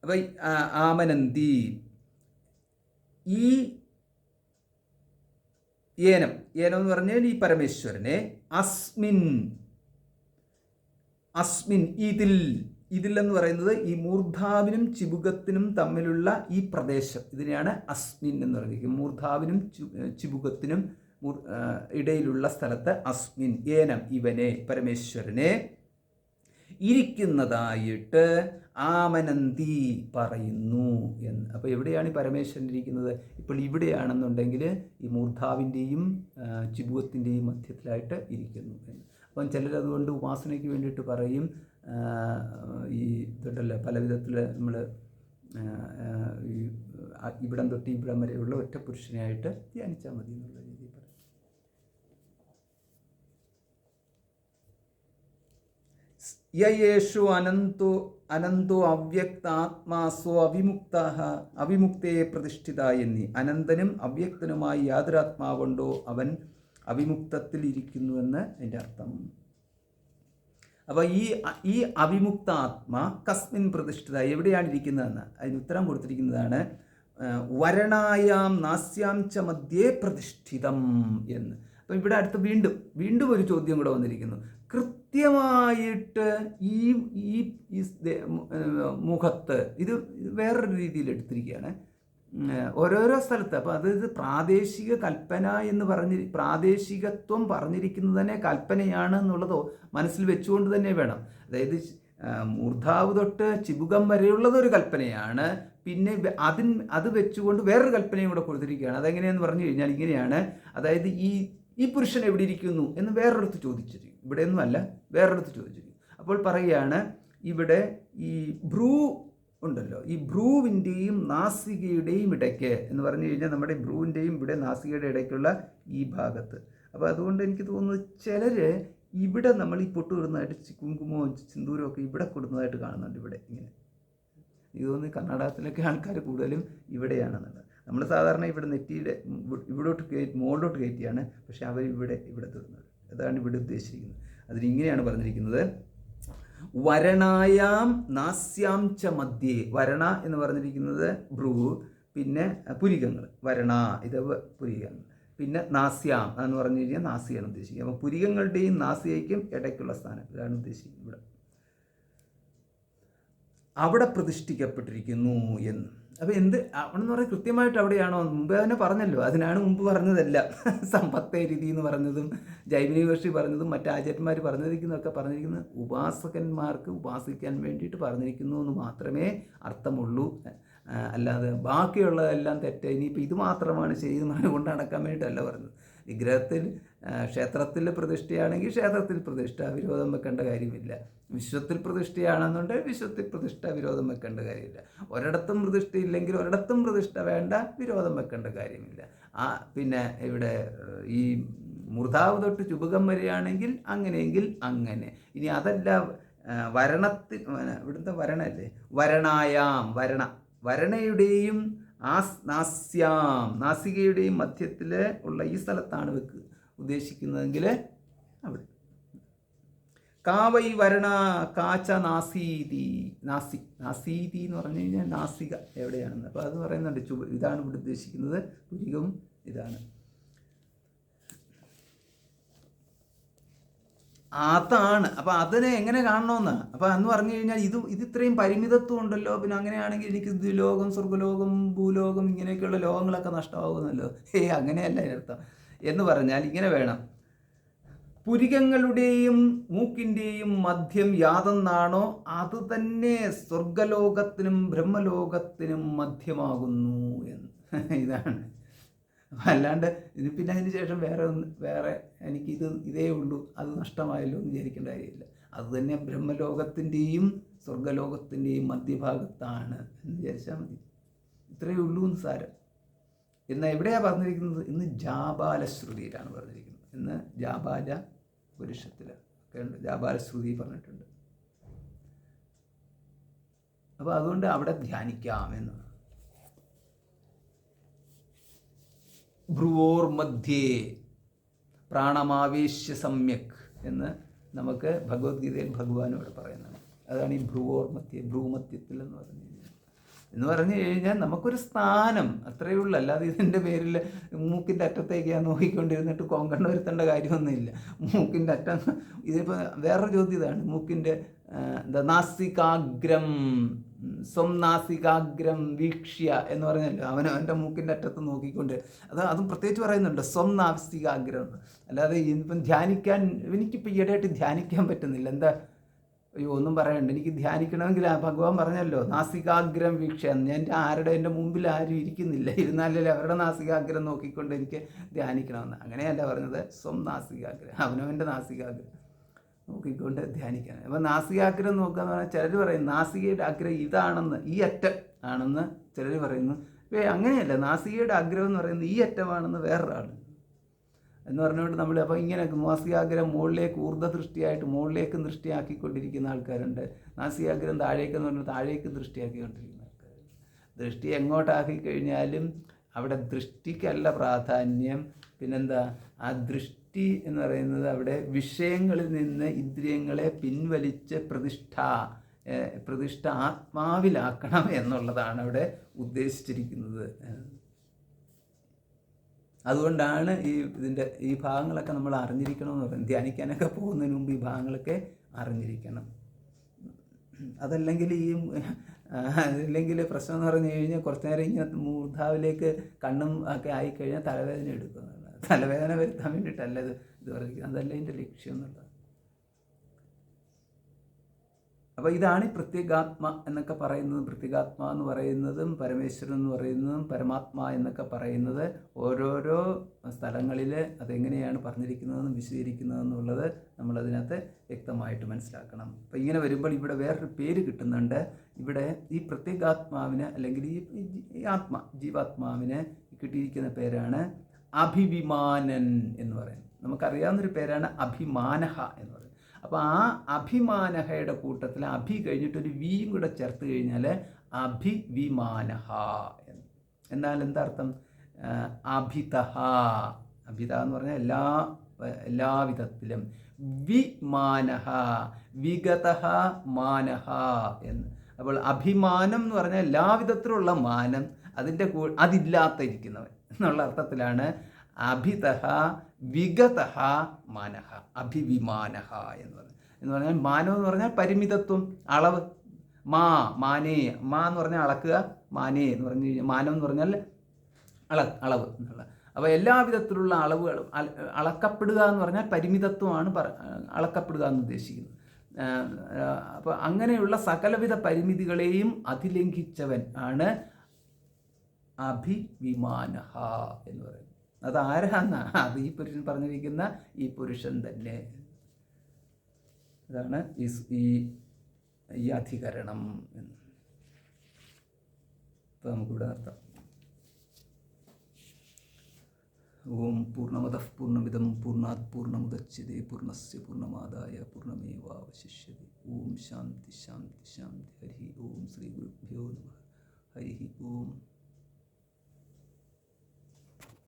അപ്പം ആമനന്തി, ഈ ഏനം എന്ന് പറഞ്ഞാൽ ഈ പരമേശ്വരനെ അസ്മിൻ ഇതിൽ എന്ന് പറയുന്നത് ഈ മൂർധാവിനും ചിബുകത്തിനും തമ്മിലുള്ള ഈ പ്രദേശം, ഇതിനെയാണ് അസ്മിൻ എന്ന് പറയുന്നത്. മൂർധാവിനും ചിബുകത്തിനും ഇടയിലുള്ള സ്ഥലത്ത് അസ്മിൻ ഏനം ഇവനെ പരമേശ്വരനെ ഇരിക്കുന്നതായിട്ട് ആമനന്തി പറയുന്നു എന്ന്. അപ്പോൾ എവിടെയാണ് ഈ പരമേശ്വരൻ ഇരിക്കുന്നത്? ഇപ്പോൾ ഇവിടെയാണെന്നുണ്ടെങ്കിൽ ഈ മൂർധാവിൻ്റെയും ചിബുകത്തിൻ്റെയും മധ്യത്തിലായിട്ട് ഇരിക്കുന്നു എന്ന്. അപ്പം ചിലരതുകൊണ്ട് ഉപാസനയ്ക്ക് വേണ്ടിയിട്ട് പറയും, ഈ ഇതുണ്ടല്ലോ പല വിധത്തിൽ നമ്മൾ ഈ ഇവിടം തൊട്ട് ഇവിടം വരെയുള്ള ഒറ്റ പുരുഷനായിട്ട് ധ്യാനിച്ചാൽ മതി എന്നുള്ള രീതിയിൽ പറയും. യേഷു അനന്തോ അവ്യക്താത്മാസോ അവിമുക്തേ പ്രതിഷ്ഠിത എന്നീ. അനന്തനും അവ്യക്തനുമായി യാതൊരാത്മാവുണ്ടോ അവൻ അവിമുക്തത്തിൽ ഇരിക്കുന്നുവെന്ന് അതിൻ്റെ അർത്ഥം. അപ്പോൾ ഈ അവിമുക്ത ആത്മാ കസ്മിൻ പ്രതിഷ്ഠിത, എവിടെയാണ് ഇരിക്കുന്നതെന്ന് അതിന് ഉത്തരം കൊടുത്തിരിക്കുന്നതാണ് വരണായാം നാസ്യാം ച മധ്യേ പ്രതിഷ്ഠിതം എന്ന്. അപ്പം ഇവിടെ അടുത്ത് വീണ്ടും ഒരു ചോദ്യം കൂടെ വന്നിരിക്കുന്നു. കൃത്യമായിട്ട് ഈ മുഖത്ത് ഇത് വേറൊരു രീതിയിൽ എടുത്തിരിക്കുകയാണ് ഓരോരോ സ്ഥലത്ത്. അപ്പോൾ അതായത് പ്രാദേശിക കൽപ്പന എന്ന് പ്രാദേശികത്വം പറഞ്ഞിരിക്കുന്നത് തന്നെ കൽപ്പനയാണ് എന്നുള്ളതോ മനസ്സിൽ വെച്ചുകൊണ്ട് തന്നെ വേണം. അതായത് മൂർധാവ് തൊട്ട് ചിബുകം വരെയുള്ളതൊരു കൽപ്പനയാണ്. പിന്നെ അത് വെച്ചുകൊണ്ട് വേറൊരു കൽപ്പനയും കൂടെ കൊടുത്തിരിക്കുകയാണ്. അതെങ്ങനെയെന്ന് പറഞ്ഞു കഴിഞ്ഞാൽ ഇങ്ങനെയാണ്. അതായത് ഈ പുരുഷൻ എവിടെ ഇരിക്കുന്നു എന്ന് വേറൊരിടത്ത് ചോദിച്ചിരിക്കും. ഇവിടെയൊന്നും അല്ല, വേറൊരിടത്ത് ചോദിച്ചിരിക്കും. അപ്പോൾ പറയുകയാണ് ഇവിടെ ഈ ഭ്രൂ ഉണ്ടല്ലോ, ഈ ഭ്രൂവിൻ്റെയും നാസികയുടെയും ഇടയ്ക്ക് എന്ന് പറഞ്ഞു കഴിഞ്ഞാൽ നമ്മുടെ ഭ്രൂവിൻ്റെയും ഇവിടെ നാസികയുടെ ഇടയ്ക്കുള്ള ഈ ഭാഗത്ത്. അപ്പോൾ അതുകൊണ്ട് എനിക്ക് തോന്നുന്നത് ചിലർ ഇവിടെ നമ്മൾ ഈ പൊട്ട് കൊടുക്കുന്നതായിട്ട് കുങ്കുമവും സിന്ദൂരവും ഒക്കെ ഇവിടെ കൊടുക്കുന്നതായിട്ട് കാണുന്നുണ്ട്. ഇവിടെ ഇങ്ങനെ എനിക്ക് തോന്നുന്നു കർണാടകത്തിലൊക്കെ ആൾക്കാർ കൂടുതലും ഇവിടെയാണെന്നുള്ളത്. നമ്മൾ സാധാരണ ഇവിടെ നെറ്റിയുടെ ഇവിടോട്ട് മുകളിലോട്ട് കയറ്റിയാണ്, പക്ഷെ അവർ ഇവിടെ തൊടുന്നത്. അതാണ് ഇവിടെ ഉദ്ദേശിച്ചിരിക്കുന്നത്. അതിനിങ്ങനെയാണ് പറഞ്ഞിരിക്കുന്നത്, വരണായാം നാസ്യാം ച മധ്യേ. വരണ എന്ന് പറഞ്ഞിരിക്കുന്നത് ഭ്രൂ, പിന്നെ പുരികങ്ങൾ, വരണ ഇത് പുരികങ്ങൾ, പിന്നെ നാസ്യാം എന്ന് പറഞ്ഞു കഴിഞ്ഞാൽ നാസികയാണ് ഉദ്ദേശിക്കുക. അപ്പോൾ പുരികങ്ങളുടെയും നാസികയ്ക്കും ഇടയ്ക്കുള്ള സ്ഥാനം ഇതാണ് ഉദ്ദേശിക്കുന്നത്. ഇവിടെ അവിടെ പ്രതിഷ്ഠിക്കപ്പെട്ടിരിക്കുന്നു എന്ന്. അപ്പോൾ അവിടെന്ന് പറഞ്ഞാൽ കൃത്യമായിട്ട് അവിടെയാണോ? മുമ്പ് തന്നെ പറഞ്ഞല്ലോ, അതിനാണ് മുമ്പ് പറഞ്ഞതല്ല. സമ്പത്തേ രീതി എന്ന് പറഞ്ഞതും ജൈമിനി മഹർഷി പറഞ്ഞതും മറ്റ് ആചാര്യന്മാർ പറഞ്ഞിരിക്കുന്നതൊക്കെ പറഞ്ഞിരിക്കുന്നത് ഉപാസകന്മാർക്ക് ഉപാസിക്കാൻ വേണ്ടിയിട്ട് പറഞ്ഞിരിക്കുന്നു എന്ന് മാത്രമേ അർത്ഥമുള്ളൂ. അല്ലാതെ ബാക്കിയുള്ളതെല്ലാം തെറ്റ്, ഇനിയിപ്പോൾ ഇത് മാത്രമാണ് ശരി എന്ന് പറഞ്ഞുകൊണ്ട് നടക്കാൻ വേണ്ടിയിട്ടല്ല പറഞ്ഞത്. വിഗ്രഹത്തിൽ ക്ഷേത്രത്തിൽ പ്രതിഷ്ഠയാണെങ്കിൽ ക്ഷേത്രത്തിൽ പ്രതിഷ്ഠ, വിരോധം വെക്കേണ്ട കാര്യമില്ല. വിശ്വത്തിൽ പ്രതിഷ്ഠയാണെന്നുണ്ടെങ്കിൽ വിശ്വത്തിൽ പ്രതിഷ്ഠ, വിരോധം വെക്കേണ്ട കാര്യമില്ല. ഒരിടത്തും പ്രതിഷ്ഠയില്ലെങ്കിൽ ഒരിടത്തും പ്രതിഷ്ഠ വേണ്ട, വിരോധം വെക്കേണ്ട കാര്യമില്ല. പിന്നെ ഇവിടെ ഈ മൂർധാവ് തൊട്ട് ചുബകം വരെയാണെങ്കിൽ അങ്ങനെയെങ്കിൽ അങ്ങനെ. ഇനി അതല്ല ഇവിടുത്തെ വരണല്ലേ, വരണായാം, വരണയുടെയും നാസികയുടെയും മധ്യത്തിൽ ഉള്ള ഈ സ്ഥലത്താണ് വെക്ക് ഉദ്ദേശിക്കുന്നതെങ്കിൽ അവിടെ. കാവൈ വരണ കാച്ച നാസീതി എന്ന് പറഞ്ഞു കഴിഞ്ഞാൽ നാസിക എവിടെയാണെന്ന്. അപ്പോൾ അത് പറയുന്നുണ്ട്. ഇതാണ് ഇവിടെ ഉദ്ദേശിക്കുന്നത്, പുരികവും ഇതാണ്. അതാണ്. അപ്പം അതിനെ എങ്ങനെ കാണണമെന്ന്. അപ്പം എന്ന് പറഞ്ഞു കഴിഞ്ഞാൽ ഇത് ഇത്രയും പരിമിതത്വം ഉണ്ടല്ലോ, പിന്നെ അങ്ങനെയാണെങ്കിൽ എനിക്ക് ദ്വിലോകം, സ്വർഗ്ഗലോകം, ഭൂലോകം, ഇങ്ങനെയൊക്കെയുള്ള ലോകങ്ങളൊക്കെ നഷ്ടമാകുന്നല്ലോ. അങ്ങനെയല്ല അതിനർത്ഥം. എന്ന് പറഞ്ഞാൽ ഇങ്ങനെ വേണം, പുരികങ്ങളുടെയും മൂക്കിൻ്റെയും മധ്യം യാതൊന്നാണോ അത് തന്നെ സ്വർഗലോകത്തിനും ബ്രഹ്മലോകത്തിനും മധ്യമാകുന്നു എന്ന്. ഇതാണ്. അല്ലാണ്ട് ഇത് പിന്നെ അതിന് ശേഷം വേറെ എനിക്ക് ഇതേ ഉള്ളൂ, അത് നഷ്ടമായല്ലോ എന്ന് വിചാരിക്കേണ്ട കാര്യമില്ല. അത് തന്നെ ബ്രഹ്മലോകത്തിൻ്റെയും സ്വർഗലോകത്തിൻ്റെയും മധ്യഭാഗത്താണ് എന്ന് വിചാരിച്ചാൽ മതി. ഇത്രയേ ഉള്ളൂ എന്ന് സാരം. എന്നാൽ എവിടെയാണ് പറഞ്ഞിരിക്കുന്നത്? ഇന്ന് ജാബാലശ്രുതിയിലാണ് പറഞ്ഞിരിക്കുന്നത്. ഇന്ന് ജാബാല പുരുഷത്തിൽ ഒക്കെ ഉണ്ട്, ജാബാലശ്രുതി പറഞ്ഞിട്ടുണ്ട്. അപ്പോൾ അതുകൊണ്ട് അവിടെ ധ്യാനിക്കാമെന്ന്. ഭ്രുവോർ മധ്യേ പ്രാണമാവേശ്യ സമ്യക് എന്ന് നമുക്ക് ഭഗവത്ഗീതയിൽ ഭഗവാനോട് പറയുന്നതാണ്. അതാണ് ഈ ഭ്രുവോർ മധ്യേ, ഭ്രൂമധ്യത്തിൽ എന്ന് പറഞ്ഞു കഴിഞ്ഞാൽ നമുക്കൊരു സ്ഥാനം അത്രയേ ഉള്ളൂ. അല്ലാതെ ഇതിൻ്റെ പേരിൽ മൂക്കിൻ്റെ അറ്റത്തേക്കാണ് നോക്കിക്കൊണ്ടിരുന്നിട്ട് കൊങ്കണ്ണ വരുത്തേണ്ട കാര്യമൊന്നുമില്ല. മൂക്കിൻ്റെ അറ്റം ഇതിപ്പോൾ വേറൊരു ചോദ്യം ഇതാണ്, മൂക്കിൻ്റെ നാസികാഗ്രം സ്വംനാസികാഗ്രം വീക്ഷ്യ എന്ന് പറഞ്ഞല്ലോ, അവൻ്റെ മൂക്കിൻ്റെ അറ്റത്ത് നോക്കിക്കൊണ്ട്. അതും പ്രത്യേകിച്ച് പറയുന്നുണ്ട്, സ്വംനാസികാഗ്രം. അല്ലാതെ ഇപ്പം ധ്യാനിക്കാൻ എനിക്കിപ്പോൾ ഈയിടെയായിട്ട് ധ്യാനിക്കാൻ പറ്റുന്നില്ല. എന്താ, അയ്യോ ഒന്നും പറയണ്ട, എനിക്ക് ധ്യാനിക്കണമെങ്കിൽ ഭഗവാൻ പറഞ്ഞല്ലോ നാസികാഗ്രം വീക്ഷ. എൻ്റെ മുമ്പിൽ ആരും ഇരിക്കുന്നില്ല, ഇരുന്നാലല്ലേ അവരുടെ നാസികാഗ്രം നോക്കിക്കൊണ്ട് എനിക്ക് ധ്യാനിക്കണമെന്ന്. അങ്ങനെയല്ല പറഞ്ഞത്, സ്വംനാസികാഗ്രം, അവനവൻ്റെ നാസികാഗ്രം നോക്കിക്കൊണ്ട് ധ്യാനിക്കാൻ. അപ്പോൾ നാസികാഗ്രം നോക്കുക എന്ന് പറഞ്ഞാൽ ചിലർ പറയും നാസികയുടെ ആഗ്രഹം ഇതാണെന്ന്, ഈ അറ്റം ആണെന്ന് ചിലർ പറയുന്നു. അങ്ങനെയല്ല, നാസികയുടെ ആഗ്രഹം എന്ന് പറയുന്നത് ഈ അറ്റമാണെന്ന് വേറൊരാൾ എന്ന് പറഞ്ഞുകൊണ്ട് നമ്മൾ അപ്പോൾ ഇങ്ങനെ നാസികാഗ്രം മുകളിലേക്ക് ഊർജ്ജദൃഷ്ടിയായിട്ട് മുകളിലേക്ക് ദൃഷ്ടിയാക്കിക്കൊണ്ടിരിക്കുന്ന ആൾക്കാരുണ്ട്. നാസികാഗ്രം താഴേക്കെന്ന് പറഞ്ഞാൽ താഴേക്ക് ദൃഷ്ടിയാക്കിക്കൊണ്ടിരിക്കുന്ന ആൾക്കാരുണ്ട്. ദൃഷ്ടി എങ്ങോട്ടാക്കി കഴിഞ്ഞാലും അവിടെ ദൃഷ്ടിക്കല്ല പ്രാധാന്യം. പിന്നെന്താ, ആ ദൃഷ്ടി എന്ന് പറയുന്നത് അവിടെ വിഷയങ്ങളിൽ നിന്ന് ഇന്ദ്രിയങ്ങളെ പിൻവലിച്ച് പ്രതിഷ്ഠ ആത്മാവിലാക്കണം എന്നുള്ളതാണ് അവിടെ ഉദ്ദേശിച്ചിരിക്കുന്നത്. അതുകൊണ്ടാണ് ഈ ഭാഗങ്ങളൊക്കെ നമ്മൾ അറിഞ്ഞിരിക്കണമെന്ന് പറയുന്നത്. ധ്യാനിക്കാനൊക്കെ പോകുന്നതിന് മുമ്പ് ഈ ഭാഗങ്ങളൊക്കെ അറിഞ്ഞിരിക്കണം. അതല്ലെങ്കിൽ പ്രശ്നം എന്ന് പറഞ്ഞു കഴിഞ്ഞാൽ കുറച്ച് നേരം ഇങ്ങനെ മൂർധാവിലേക്ക് കണ്ണും ഒക്കെ ആയിക്കഴിഞ്ഞാൽ തലവേദന എടുക്കുന്നതാണ്. തലവേദന വരുത്താൻ വേണ്ടിയിട്ടല്ല ഇത് പറഞ്ഞിരിക്കുന്നത്, അതല്ല ഇതിൻ്റെ ലക്ഷ്യം എന്നുള്ളത്. അപ്പോൾ ഇതാണ് ഈ പ്രത്യേകാത്മ എന്നൊക്കെ പറയുന്നത്. പ്രത്യേകാത്മ എന്ന് പറയുന്നതും പരമേശ്വരൻ എന്ന് പറയുന്നതും പരമാത്മ എന്നൊക്കെ പറയുന്നത് ഓരോരോ സ്ഥലങ്ങളിൽ അതെങ്ങനെയാണ് പറഞ്ഞിരിക്കുന്നതെന്നും വിശദീകരിക്കുന്നതെന്നുള്ളത് നമ്മളതിനകത്ത് വ്യക്തമായിട്ട് മനസ്സിലാക്കണം. അപ്പോൾ ഇങ്ങനെ വരുമ്പോൾ ഇവിടെ വേറൊരു പേര് കിട്ടുന്നുണ്ട്. ഇവിടെ ഈ പ്രത്യേകാത്മാവിന് അല്ലെങ്കിൽ ഈ ജീവാത്മാവിന് കിട്ടിയിരിക്കുന്ന പേരാണ് അഭിവിമാനൻ എന്ന് പറയുന്നത്. നമുക്കറിയാവുന്നൊരു പേരാണ് അഭിമാനഹ എന്ന് പറയുന്നത്. അപ്പോൾ ആ അഭിമാനഹയുടെ കൂട്ടത്തിൽ അഭി കഴിഞ്ഞിട്ടൊരു വിയും കൂടെ ചേർത്ത് കഴിഞ്ഞാൽ അഭിവിമാനഹ എന്ന്. എന്നാൽ എന്താർത്ഥം? അഭിതഹ. അഭിത എന്ന് പറഞ്ഞാൽ എല്ലാവിധത്തിലും. വിമാനഹ, വിഗതഹ മാനഹ എന്ന്. അപ്പോൾ അഭിമാനം എന്ന് പറഞ്ഞാൽ എല്ലാവിധത്തിലുള്ള മാനം, അതില്ലാത്തിരിക്കുന്നവൻ എന്നുള്ള അർത്ഥത്തിലാണ് അഭിതഹ വിഗതഹ മാനഹ, അഭിവിമാനഹ എന്ന് പറഞ്ഞാൽ മാനം എന്ന് പറഞ്ഞാൽ പരിമിതത്വം, അളവ്. മാനേ എന്ന് പറഞ്ഞാൽ അളക്കുക, മാനേ എന്ന് പറഞ്ഞു കഴിഞ്ഞാൽ മാനം എന്ന് പറഞ്ഞാൽ അളവ് എന്നുള്ള. അപ്പോൾ എല്ലാവിധത്തിലുള്ള അളവുകൾ അളക്കപ്പെടുക എന്ന് പറഞ്ഞാൽ പരിമിതത്വമാണ് അളക്കപ്പെടുക എന്ന് ഉദ്ദേശിക്കുന്നത്. അപ്പോൾ അങ്ങനെയുള്ള സകലവിധ പരിമിതികളെയും അതിലംഘിച്ചവൻ ആണ് അഭിവിമാനഹ എന്ന് പറയുന്നത്. അത് ആരാന്ന? അത് ഈ പുരുഷൻ പറഞ്ഞിരിക്കുന്ന ഈ പുരുഷൻ തന്നെ. അതാണ് ഈ അധികരണം എന്ന്. അപ്പോൾ നമുക്കിവിടെ നിർത്താം. ഓം പൂർണ്ണമദഃ പൂർണ്ണമിദം പൂർണ്ണാത് പൂർണ്ണമുദച്യതേ പൂർണ്ണസ്യ പൂർണ്ണമാദായ പൂർണ്ണമേവാവശിഷ്യതേ. ഓം ശാന്തി ശാന്തി ശാന്തി. ഹരി ഓം. ശ്രീ ഗുരുഭ്യോ നമഃ. ഹരി ഓം.